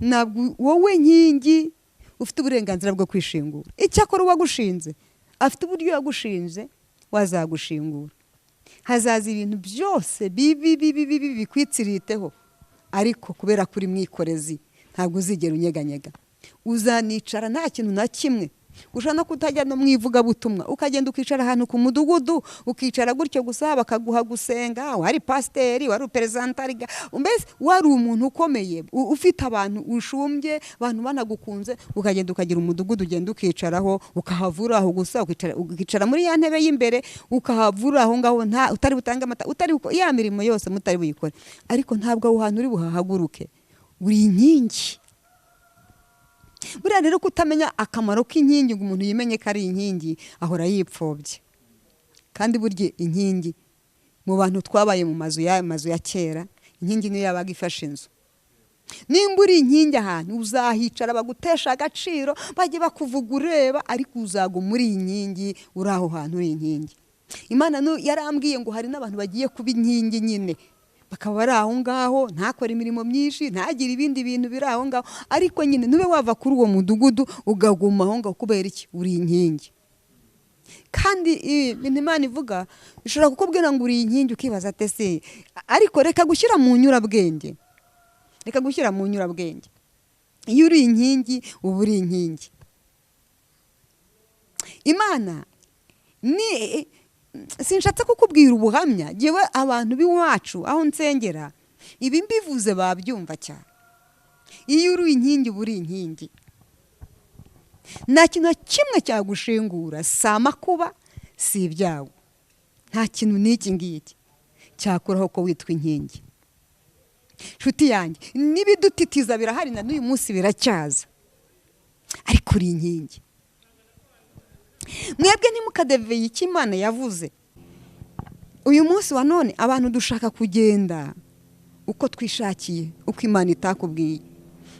Ntabwo wowe nkingi ufite uburenganzira bwo kwishingura. Icyakora uwagushinze afite uburyo yagushinze, wazagushingura. Hazaza ibintu byose bibi bikwitsiriteho, ariko kubera kuri mwikorezi ntabwo uzigera unyeganyega. Uzanicara nta kintu na kimwe. Ushobora no kutajya no mwivuga butumwa, ukagenda ukicara ahantu ku mudugudu, ukicara gutyo gusa bakaguha gusenga, wari pasiteri, wari uperezantari, mbese wari umuntu ukomeye, ufite abantu ushumbye, abantu banagukunze, ukagenda ukagira umudugudu, ugenda ukicaraho, ukahavura aho gusa, ukicara muri ya ntebe y'imbere, ukahavura aho ngaho, utari butange amata, utari ya mirimo yose mutari buyikore. Ariko ntabwo aho hantu uri buhahaguruke, uri inkingi. Buriya rero kutamenya akamaro k'inkingi, ngo umuntu yimenye ko ari inkingi, ahora yipfobye. Kandi burya inkingi, mu bantu twabaye mu mazu ya kera, inkingi niyo yabaga ifashe inzu. Nimba uri inkingi ahantu, uzahicara bagutesha agaciro, bajye bakuvuga ureba, ariko uzago muri inkingi, uri aho hantu uri inkingi. Imana yarambwiye ngo hari n'abantu bagiye kuba inkingi nyine, bakaba bari aho ngaho, ntakore imirimo myinshi, ntagire ibindi bintu biri aho ngaho, ariko nyine nube wava kuri uwo mudugudu ugaguma aho ngaho. Kubera iki? Uri inkingi. kandi ibintu Imana ivuga ishobora kukubwira ngo uri inkingi ukibaza ate se, ariko reka gushyira mu nyurabwenge, reka gushyira mu nyurabwenge. Iyo uri inkingi uba uri inkingi. Imana ni sinshatse kukubwira ubuhamya, jewe abantu b'iwacu aho nsengera ibi mbivuze babyumva cyane. Iyo uri inkingi uba uri inkingi. Nta kintu kimwe cyagushingura, si amakuba si ibyago, nta kintu n'iki ngiki cyakuraho ko witwa inkingi. Nshuti yanjye, n'ibidutitiza birahari na n'uyu munsi biracyaza, ariko uri inkingi. Mwebwe ntimukadeveye icyo Imana yavuze. Uyu munsi wa none abantu dushaka kugenda uko twishakiye, uko Imana itakubwiye.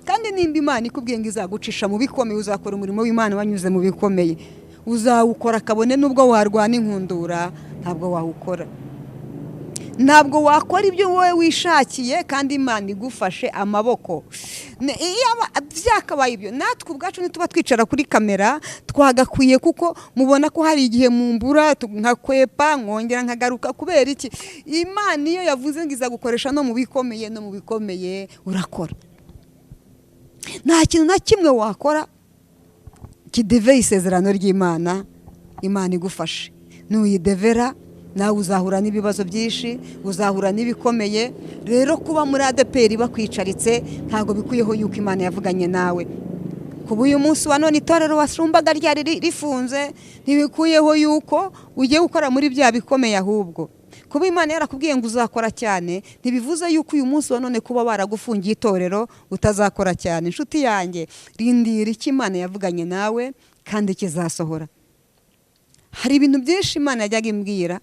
Kandi nimba Imana ikubwiye ngo izagucisha mu bikomeye, uzakora umurimo w'Imana wanyuze mu bikomeye, uzawukora kabone n'ubwo warwana inkundura, ntabwo wawukora. Ntabwo wakora ibyo wowe wishakiye kandi Imana igufashe amaboko. Byakabaye ibyo, natwe ubwacu nituba twicara kuri kamera twagakwiye, kuko mubona ko hari igihe mumbura nkakwepa nkongera nkagaruka. Kubera iki? Imana iyo yavuze ngo izagukoresha no mu bikomeye, no mu bikomeye urakora. Nta kintu na kimwe wakora kideveye isezerano ry'Imana, Imana igufashe. Nuyidevera nawe uzahura n'ibibazo byinshi, uzahura n'ibikomeye. Rero kuba muri ADEPR bakwicaritse ntago bikuyeho yuko Imana yavuganye nawe. Kuba uyu munsi wa none itorero wasumbaga ryari rifunze ntibikuyeho yuko ugiye gukora muri bya bikomeye. Ahubwo kuba Imana yarakubwiye ngo uzakora cyane ntibivuze yuko uyu munsi wa none kuba baragufungiye itorero utazakora cyane. Nshuti yanjye, rindira icyo Imana yavuganye nawe kandi kizasohora. Hari ibintu byinshi Imana yajyaga imbwira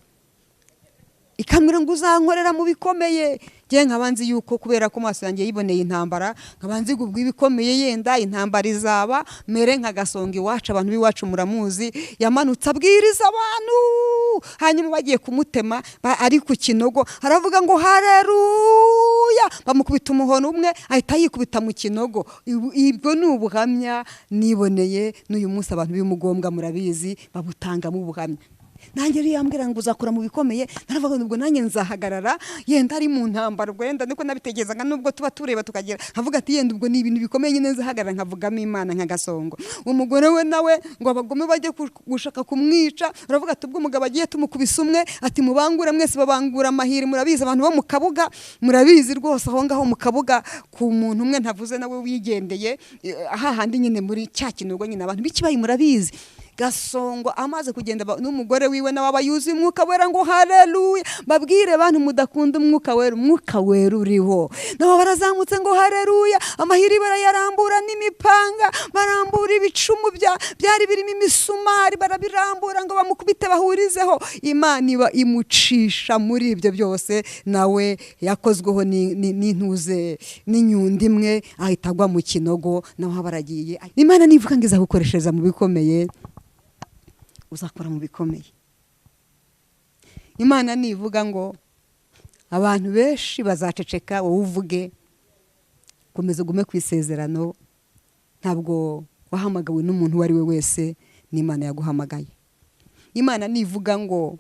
ikambwira ngo uzankorera mu bikomeye. Ngiye nkabanzi yuko kubera ko maso yanjye yiboneye intambara, nkabanzi ubwo ibikomeye yenda intambara izaba mere nkagasonga iwacu. Abantu b'iwacu muramuzi, yamanutse abwiriza abantu, hanyuma bagiye kumutema ari ku kinogo, haravuga ngo haleluya, bamukubita umuhono umwe ahita yikubita mu kinogo. Ibwo ni ubuhamya niboneye, n'uyu munsi abantu b'imugombwa murabizi babutangamo ubuhamya. Nanjye riyambwira ngo uzakora mu bikomeye, naravuga nubwo nanjye nzahagarara, yenda ari mu ntambara. Wenda niko nabitegezaga, nubwo tuba tureba tukagira havuga ati yenda ubwo ni ibintu bikomeye nyine nzahagarara nkavugamo Imana nkagasongo. Umugore we nawe ngo abagome bajye gushaka kumwica, aravuga ati ubwo umugabo agiye tumukubisa umwe, ati mubangure mwese. Babangura amahiri, murabizi abantu bo mu Kabuga, murabizi rwose aho ngaho mu Kabuga ku muntu umwe ntavuze nawe wigendeye hahandi nyine muri cya kinogo nyine abantu bikibaye murabizi. Gasongo amaze kugenda n'umugore wiwe nawe abayuzi umwuka wera ngo haleluya. Babwire bantu mudakunda umwuka wera, umwuka wera uriho. Nabo barazamutse ngo haleluya, amahiri barayarambura n'imipanga, barambura ibicumu byari birimo imisumari, barabirambura ngo bamukubite bahurizeho. Imana iba imucisha muri ibyo byose, nawe yakozweho n'intuze n'inyundi imwe ahita agwa mu kinogo, naho baragiye. Imana nivuga ngo izagukoreshereza mu bikomeye, uzakora mu bikomeye. Imana nivuga ngo abantu benshi bazaceceka, wowe uvuge, komeza ugume ku isezerano. Ntabwo wahamagawe n'umuntu uwo ari we wese, n'Imana yaguhamagaye. Imana nivuga ngo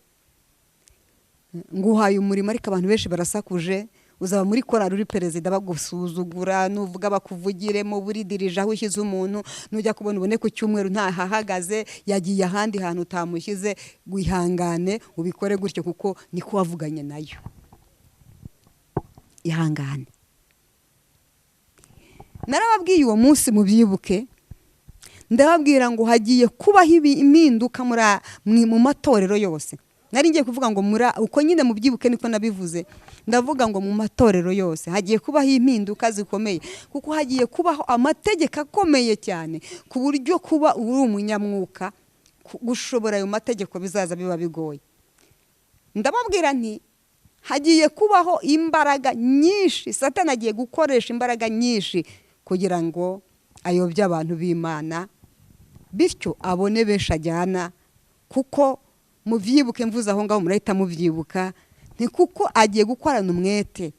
nguhaye umurimo, ariko abantu benshi barasakuje, uzaba muri korali uri perezida bagusuzugura, nuvuga bakuvugiremo buri dirije aho ushyize umuntu, nujya kubona ubone ku cyumweru ntahahagaze, yagiye ahandi hantu utamushyize. Wihangane ubikore gutyo, kuko niko wavuganye nayo. Ihangane. Narababwiye uwo munsi mubyibuke, ndababwira ngo hagiye kubaho impinduka mu matorero yose. Nari ngiye kuvuga ngo uko nyine mubyibuke niko nabivuze. Ndavuga ngo mu matorero yose hagiye kubaho impinduka zikomeye, kuko hagiye kubaho amategeko akomeye cyane, ku buryo kuba uri umunyamwuka gushobora ayo mategeko bizaza biba bigoye. Ndababwira nti hagiye kubaho imbaraga nyinshi, Satani agiye gukoresha imbaraga nyinshi kugira ngo ayobye abantu b'Imana, bityo abone benshi ajyana. Kuko muvyibuke, mvuze aho ngaho murahita muvyibuka, ni kuko agiye gukorana umwete.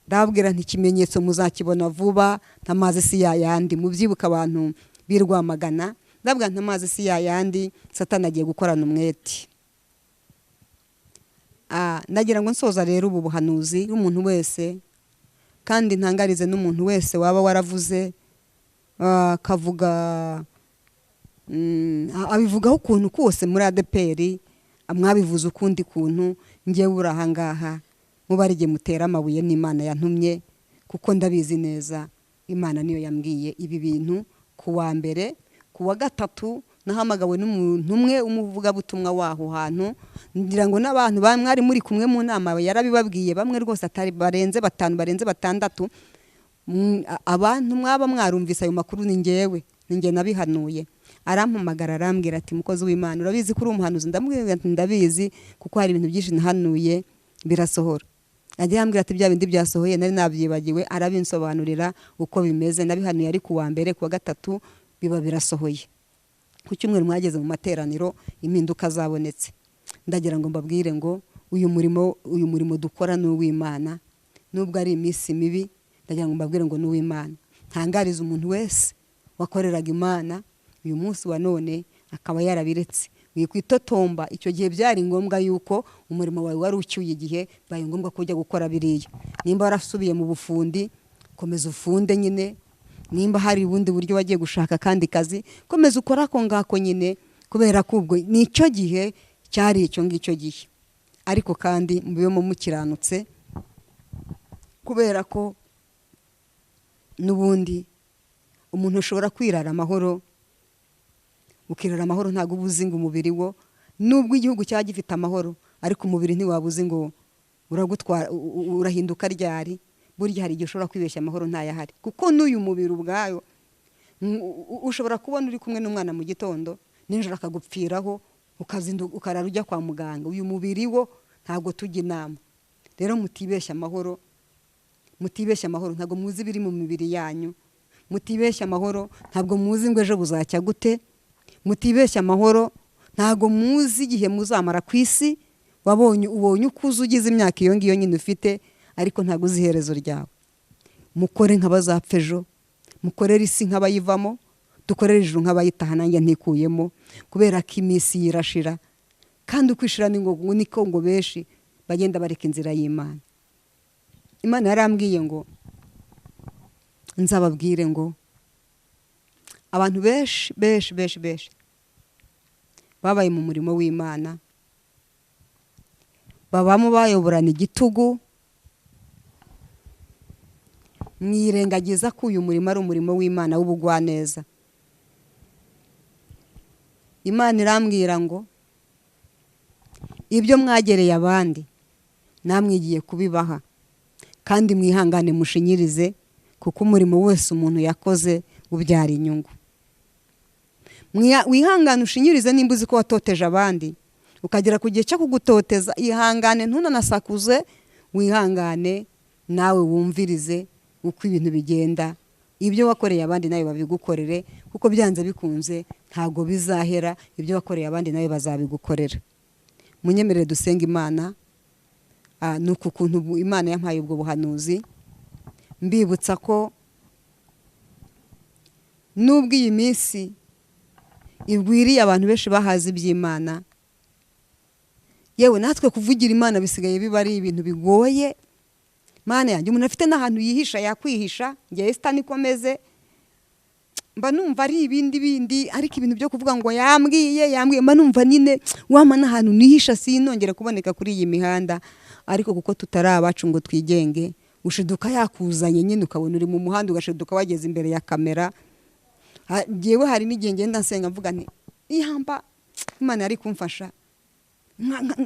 Ndababwira nti ikimenyetso muzakibona vuba, ntamazi si yayandi. Muvyibuka abantu b'i Rwamagana ndabwira nti amazi si yayandi Satani agiye gukorana umwete. Nagira ngo nsoza rero ubu buhanuzi umuntu wese, kandi ntangarize n'umuntu wese waba waravuze kavuga abivugaho ukuntu kose muri ADPR mwabivuze ukundi kuntu, ngewe uri aha ngaha mubarige mutera amabuye n'Imana yantumye, kuko ndabizi neza Imana niyo yambwiye ibi bintu. Ku wa mbere, ku wa gatatu nahamagawe n'umuntu umwe umuvugabutumwa waho hantu, ngira ngo n'abantu mwari muri kumwe mu nama yarabibabwiye, bamwe rwose atari barenze 5 barenze 6. Abantu mwaba mwarumvise ayo makuru ni ngewe nabihanuye. Arampamagara arambwira ati mukozi w'Imana, urabizi kuri umuhanuzi? Ndamubwira ati ndabizi, kuko hari ibintu byinshi nahanuye birasohora. Agiye ambwira ati bya bindi byasohoye nari nabyibagiwe, arabinsobanurira uko bimeze. Nabihanuye ari ku wa mbere, ku wa gatatu biba birasohoye. Ku cyumweru mwageze mu materaniro impinduka zabonetse. Ndagira ngo mbabwire ngo uyu murimo dukora ni uw'Imana, nubwo ari iminsi mibi, ndagira ngo mbabwire ngo ni uw'Imana. Ntangariza umuntu wese wakoreraga Imana uyu munsi wa none akaba yarabiretse. Wikwitotomba, icyo gihe byari ngombwa yuko umurimo wawe wari ucyuye igihe, baye ngombwa ko ujya gukora biriya. Nimba warasubiye mu bufundi, komeza ufunde nyine. Nimba hari ubundi buryo wagiye gushaka kandi kazi, komeza ukora ko ngako nyine, kubera ko ubwo nicyo gihe cyari icyo ngicyo gihe. Ariko kandi mubibe mukiranutse, kubera ko n'ubundi umuntu ushobora kwirara amahoro, ukirara amahoro ntago ubuzi ngo umubiri wo, nubwo igihugu cyaba gifite amahoro, ariko umubiri ntiwabuzi ngo uragutwara urahinduka ryari. Burya hari igihe ushobora kwibeshya amahoro ntayahari, kuko n'uyu mubiri ubwayo ushobora kubona uri kumwe n'umwana mu gitondo, nijoro akagupfiraho, ukarara ujya kwa muganga. Uyu mubiri wo ntago tujya inama. Rero mutibeshya amahoro, ntago muzi biri mu mibiri yanyu. Mutibeshya amahoro, ntabwo muzi ngo ejo buzacya gute. Mutibeshya amahoro, ntago muzi igihe muzamara ku isi. Ubonye ukuze ugize imyaka iyo ngiyo nyine ufite, ariko ntago uzi iherezo ryawe. Mukore nk'abazapfa ejo, mukorere isi nk'abayivamo, dukorere ijuru nk'abayitaha nanjye ntikuyemo, kubera ko iminsi yirashira, kandi ukwishira niko ngo benshi bagenda bareka inzira y'Imana. Imana yarambwiye ngo nzababwire ngo abantu benshi babaye mu murimo w'Imana, babamo bayoborana igitugu, mwirengagiza ko uyu murimo ari umurimo w'Imana w'ubugwaneza. Imana irambwira ngo ibyo mwagereye abandi namwigiye kubibaha, kandi mwihangane mushinyirize, kuko umurimo wese umuntu yakoze ubyara inyungu. Wihangane ushinyirize, nimba uzi ko watoteje abandi ukagera ku gihe cyo kugutoteza, ihangane ntunanasakuze, wihangane nawe wumvirize uko ibintu bigenda. Ibyo wakoreye abandi nawe babigukorere, kuko byanze bikunze ntago bizahera. Ibyo wakoreye abandi nawe bazabigukorera. Munyemerere dusenga Imana. Nuko ukuntu Imana yampaye ubwo buhanuzi, mbibutsa ko nubwo iyi minsi igwiriye abantu benshi bahaze iby'Imana, yewe natwe kuvugira Imana bisigaye biba ari ibintu bigoye. Mana yanjye, umuntu afite n'ahantu yihisha yakwihisha. Ngiye Esther nikomeze, mba numva ari ibindi, ariko ibintu byo kuvuga ngo yambwiye, mba numva nyine wama n'ahantu nihisha sinongere kuboneka kuri iyi mihanda. Ariko kuko tutari abacu ngo twigenge, ushiduka yakuzanye nyine ukabona uri mu muhanda, ugashiduka wageze imbere ya kamera. Ngewe hari n'igihe ngenda nsenga mvuga nti ihamba Imana yari kumfasha,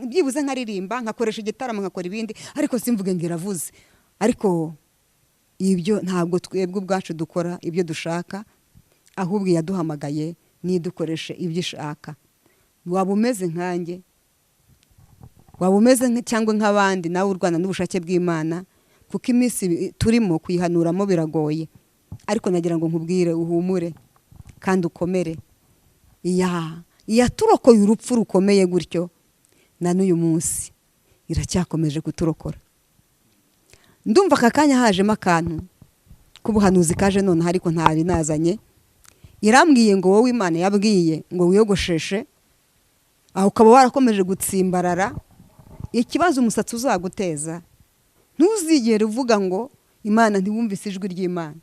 byibuze nkaririmba, nkakoresha igitaramo, nkakora ibindi, ariko simvuge ngo iravuze. Ariko ibyo ntabwo twebwe ubwacu dukora ibyo dushaka, ahubwo yaduhamagaye nidukoreshe ibyo ishaka. Waba umeze nkanjye, waba umeze cyangwa nk'abandi, nawe urwana n'ubushake bw'Imana, kuko iminsi turimo kuyihanuramo biragoye. Ariko nagira ngo nkubwire uhumure kandi ukomere. Yaturokoye urupfu rukomeye gutyo, na n'uyu munsi iracyakomeje kuturokora. Ndumva aka kanya hajemo akantu k'ubuhanuzi kaje none, ariko ntari nazanye. irambwiye ngo wowe Imana yabwiye ngo wiyogosheshe aho ukaba warakomeje gutsimbarara, ikibazo umusatsi uzaguteza ntuzigere uvuga ngo Imana ntiwumvise ijwi ry'Imana.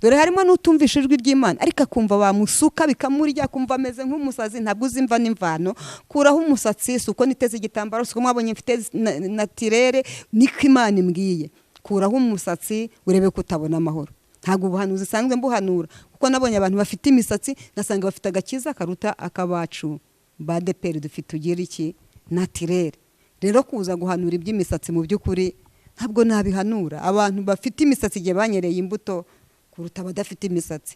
Dore harimo n'utumvisha ijwi ry'Imana ariko akumva bamusuka bikamurya, akumva ameze nk'umusazi, ntabwo uzimva n'imvano. Kuraho umusatsi, suko niteze igitambaro, suko mwabonye mfite natirere, niko Imana imbwiye. Kuraho umusatsi urebe ko utabona amahoro. Ntabwo ubuhanuzi sanzwe mbuhanura kuko nabonye abantu bafite imisatsi nasanga bafite agakiza karuta akabacu ba DPR dufite ugira iki natirere. Rero kuza guhanura iby'imisatsi mu by'ukuri ntabwo nabihanura. Abantu bafite imisatsi igihe banyereye imbuto kuruta abadafite imisatsi.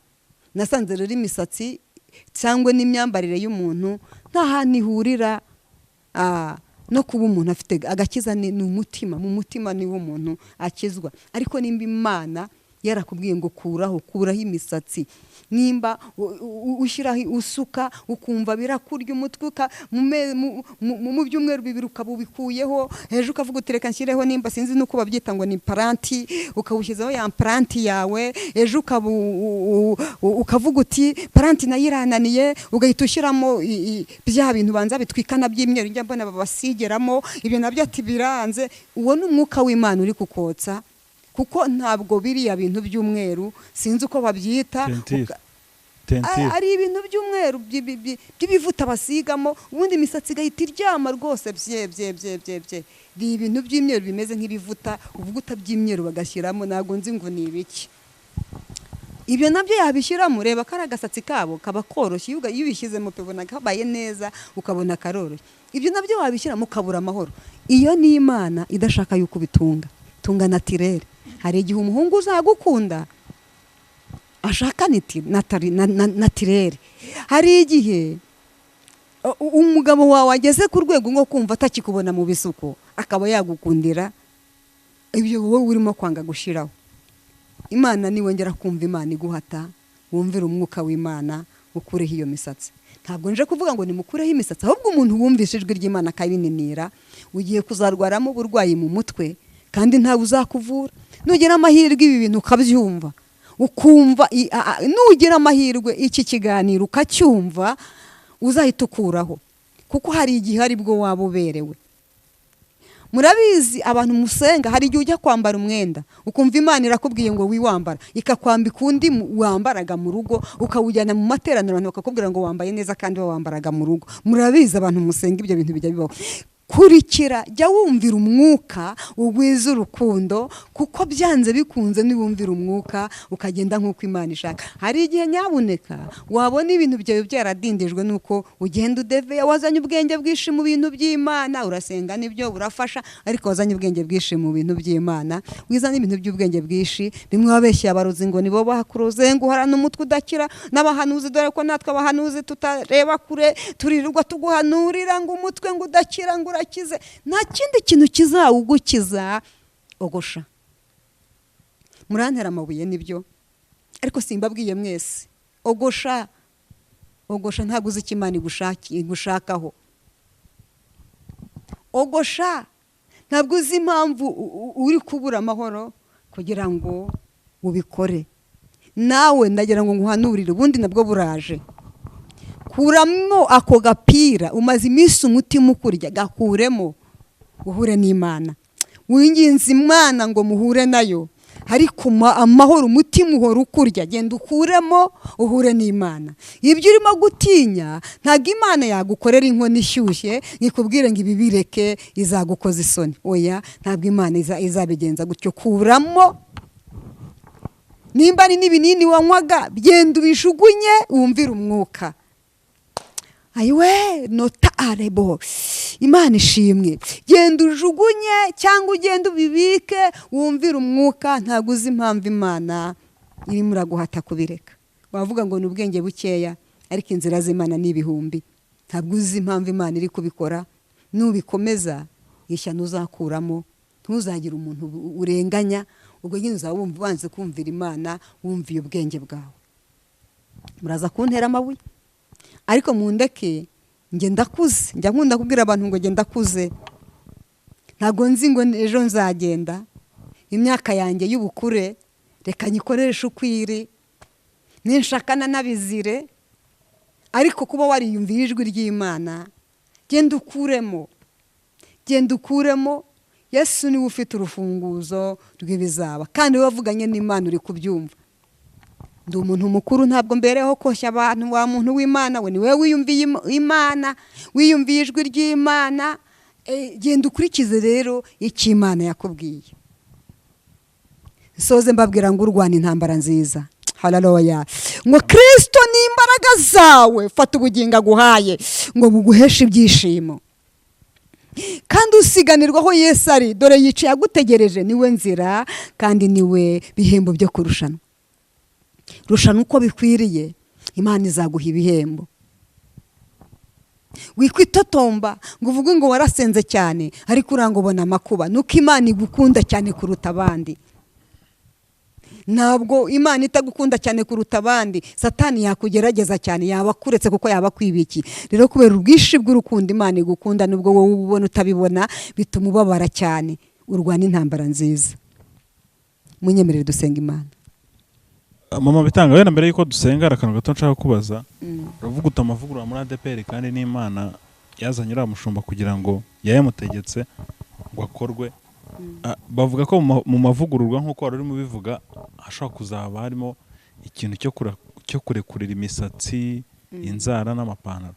Nasanze rero imisatsi cyangwa n'imyambarire y'umuntu nta hantu ihurira no kuba umuntu afite agakiza. Ni umutima, mu mutima niwo umuntu akizwa. Ariko nimba Imana yarakubwiye ngo kuraho imisatsi, nimba ushyiraho usuka ukumva birakurya umutwe mu byumweru 2 ukabubikuyeho, ejo ukavuga utereka nshyireho, nimba sinzi nuko babyita ngo ni paranti, ukawushyizeho ya paranti yawe, ejo ukavuga uti paranti nayirananiye, ugahita ushyiramo bya bintu banza bitwikana by'imyeru njya mbona babasigeramo, ibyo nabyo ati biranze. Uwo ni umwuka w'Imana uri kukotsa, kuko ntabwo biriya bintu by'umweru sinzi uko babyita, ari ibintu by'umweru by'ibivuta basigamo, ubundi imisatsi igahita iryama rwose bye. Ni ibintu by'imyeru bimeze nk'ibivuta, uvuguta by'imyeru bagashyiramo, ntabwo nzi ngo ni ibiki. Ibyo nabyo yabishyiramo, reba kari agasatsi kabo kaba koroshye, iyo ubishyizemo ubona kabaye neza, ukabona karoroshye. Ibyo nabyo wabishyiramo ukabura amahoro. Iyo ni Imana idashaka yuko ubitunga, tunga natirere. Hari igihe umuhungu uzagukunda ashaka natirere, hari igihe umugabo wawe ageze ku rwego ngo kumva atakikubona mu bisuko akaba yagukundira ibyo wowe urimo kwanga gushiraho. Imana niwongera kumva Imana iguhata, wumvira umwuka w'Imana ukureho iyo misatsi. Ntabwo nje kuvuga ngo nimukureho imisatsi, ahubwo umuntu wumvise ijwi ry'Imana akabininira, ugiye kuzarwaramo uburwayi mu mutwe kandi ntawe uzakuvura. Nugira amahirwe ibi bintu ukabyumva ukumva, nugira amahirwe iki kiganiro ukacyumva, uzahita ukuraho, kuko hari igihe ari bwo waba uberewe. Murabizi abantu musenga, hari igihe ujya kwambara umwenda ukumva Imana irakubwiye ngo wiwambara, ikakwambika undi wambaraga mu rugo, ukawujyana mu materaniro abantu bakakubwira ngo wambaye neza kandi wambaraga mu rugo. Murabizi abantu musenga ibyo bintu bijya bibaho. Kurikira, jya wumvira umwuka, ugwiza urukundo, kuko byanze bikunze niwumvira umwuka ukagenda nk'uko Imana ishaka. Hari igihe nyabuneka wabona ibintu byawe byaradindijwe nuko ugenda udeveye, wazanye ubwenge bwinshi mu bintu by'Imana, urasenga nibyo urafasha, ariko wazanye ubwenge bwinshi mu bintu by'Imana, wizanye ibintu by'ubwenge bwinshi. Bimwe wabeshye abarozi ngo nibo bakuroze, ngo uharana umutwe udakira, n'abahanuzi dore ko natwe abahanuzi tutareba kure, turirirwa tuguhanurira ngo umutwe ngo udakira ngo kize. Nta kindi kintu kizawugukiza. Ogosha. Murantera amabuye nibyo, ariko simbabwiye mwese. Ogosha ntabwo uzi icyo Imana igushakaho. Ogosha ntabwo uzi impamvu uri kubura amahoro kugira ngo ubikore. Nawe ndagira ngo nguhanurire, ubundi nabwo buraje. Kuramo ako gapira, umaze iminsi umutima ukurya, gakuremo uhure n'Imana. Winginze Imana ngo muhure nayo, ariko amahoro umutima uhora ukurya, genda ukuremo uhure n'Imana. Ibyo urimo gutinya ntabwo Imana yagukorera inkoni ishyushye ngikubwire ngo ibi bireke izagukoza isoni. Oya, ntabwo Imana izabigenza gutyo. Kuramo, nimba ari n'ibinini wanywaga, genda ubishugunye wumvire umwuka. Ayiwe nota arebo, Imana ishimwe. Genda ujugunye cyangwa ugenda ubibike wumvira umwuka. Ntabwo uzi impamvu Imana irimo iraguhata kubireka. Wavuga ngo ni ubwenge bukeya, ariko inzira z'Imana ni ibihumbi. Ntabwo uzi impamvu Imana iri kubikora. Nubikomeza ishyano uzakuramo, ntuzagira umuntu urenganya, ubwo nyine uzaba wanze kumvira Imana, wumviye ubwenge bwawe. Muraza kuntera amabuye, ariko mundeke nge ndakuze. Njya nkunda kubwira abantu ngo nge ndakuze, ntabwo nzi ngo ejo nzagenda. Imyaka yanjye y'ubukure reka nyikoreshe ukwiri. ninshakana n'abizire, ariko kuba wariyumviye ijwi ry'Imana, genda ukuremo, Yesu niwe ufite urufunguzo rw'ibizaba, kandi we wavuganye n'Imana uri kubyumva. Ndi umuntu mukuru, ntabwo mbereho koshya abantu, wa muntu w'Imana we niwe wiyumviye Imana, wiyumviye ijwi ry'Imana. Genda ukurikize rero icyo Imana yakubwiye. Soze mbabwira ngo urwana intambara nziza. Haleluya. Ngo Kristo ni imbaraga zawe, fata ubugingo aguhaye ngo buguheshe ibyishimo. Kandi usiganirwaho Yesu ari, dore yicaye agutegereje, niwe nzira kandi niwe bihembo byo kurushanwa. Rushanwa uko bikwiriye, Imana izaguha ibihembo. Wikwitotomba ngo uvuge ngo warasenze cyane, ariko uranga ubona amakuba, nuko Imana igukunda cyane kuruta abandi. Ntabwo Imana itagukunda cyane kuruta abandi, Satani yakugerageza cyane, yabakuretse kuko yabakwibiki. Rero kubera ubwishi bw'urukundo Imana igukunda, nubwo wowe ubona utabibona, bituma ubabara cyane. Urwana intambara nziza. Munyemerere dusenga Imana. Mama Bitanga, wenda mbere yuko dusenga akantu gato nshaka kubaza. Uravuga uta amavugurura muri ADPR kandi n'Imana yazanye uriya mushumba kugira ngo yayamutegetse ngo akorwe. Bavuga ko mu mavugururwa nk'uko wari urimo bivuga, hashobora kuzaba harimo ikintu cyo kurekurira imisatsi, inzara n'amapantaro.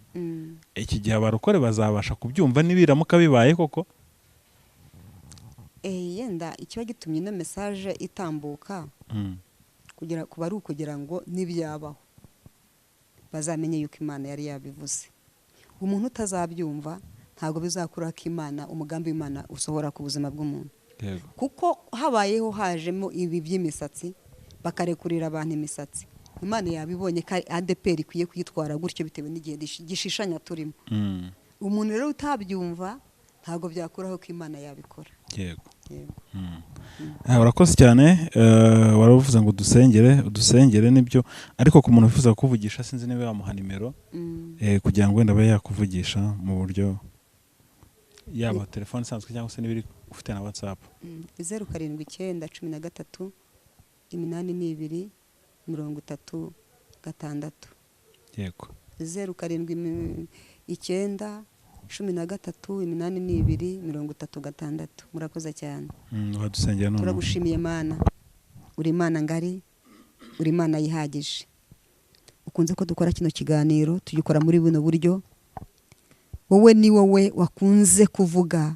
Iki gihe abarokore bazabasha kubyumva nibiramuka bibaye koko? Yenda ikiba gitumye ino message itambuka kuba ari ukugira ngo nibyabaho bazamenye yuko Imana yari yabivuze. Umuntu utazabyumva ntabwo bizakura ko Imana, umugambi w'Imana usohora ku buzima bw'umuntu. Kuko habayeho hajemo ibi by'imisatsi, bakarekurira abantu imisatsi, Imana yabibonye ko ADPR ikwiye kwitwara gutyo bitewe n'igihe gishishanya turimo. Umuntu rero utabyumva ntabwo byakuraho ko Imana yabikora. Yego. Urakoze cyane. Waravuze ngo udusengere nibyo, ariko ku muntu wifuza kuvugisha sinzi niba yamuha nimero kugira ngo wenda abe yakuvugisha mu buryo yaba telefone isanzwe cyangwa se n'ibiri ufite na WhatsApp. 071913 82 36. Yego. 0719 13 82 36. Murakoze cyane. Wadusengera none. Turagushimiye Mana. Uri Imana ngari, uri Imana yihagije. Ukunze ko dukora kino kiganiro, tugikora muri buno buryo. Wowe ni wowe wakunze kuvuga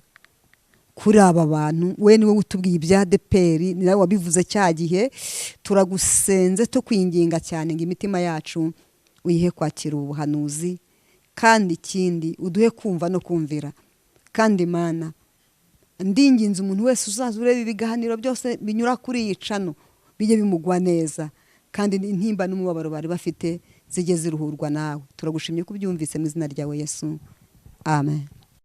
kuri aba bantu, we niwe utubwiye ibya ADPR, ni nawe wabivuze cya gihe. Turagusenze tukwinginga cyane ngo imitima yacu uyihe kwakira ubuhanuzi, kandi ikindi uduhe kumva no kumvira. Kandi Mana, ndinginze umuntu wese uzaza ureba ibiganiro byose binyura kuri iyi cano bijye bimugwa neza, kandi intimba n'umubabaro bari bafite zigeze ziruhurwa nawe. Turagushimye ko ubyumvise mu izina ryawe Yesu. Amen.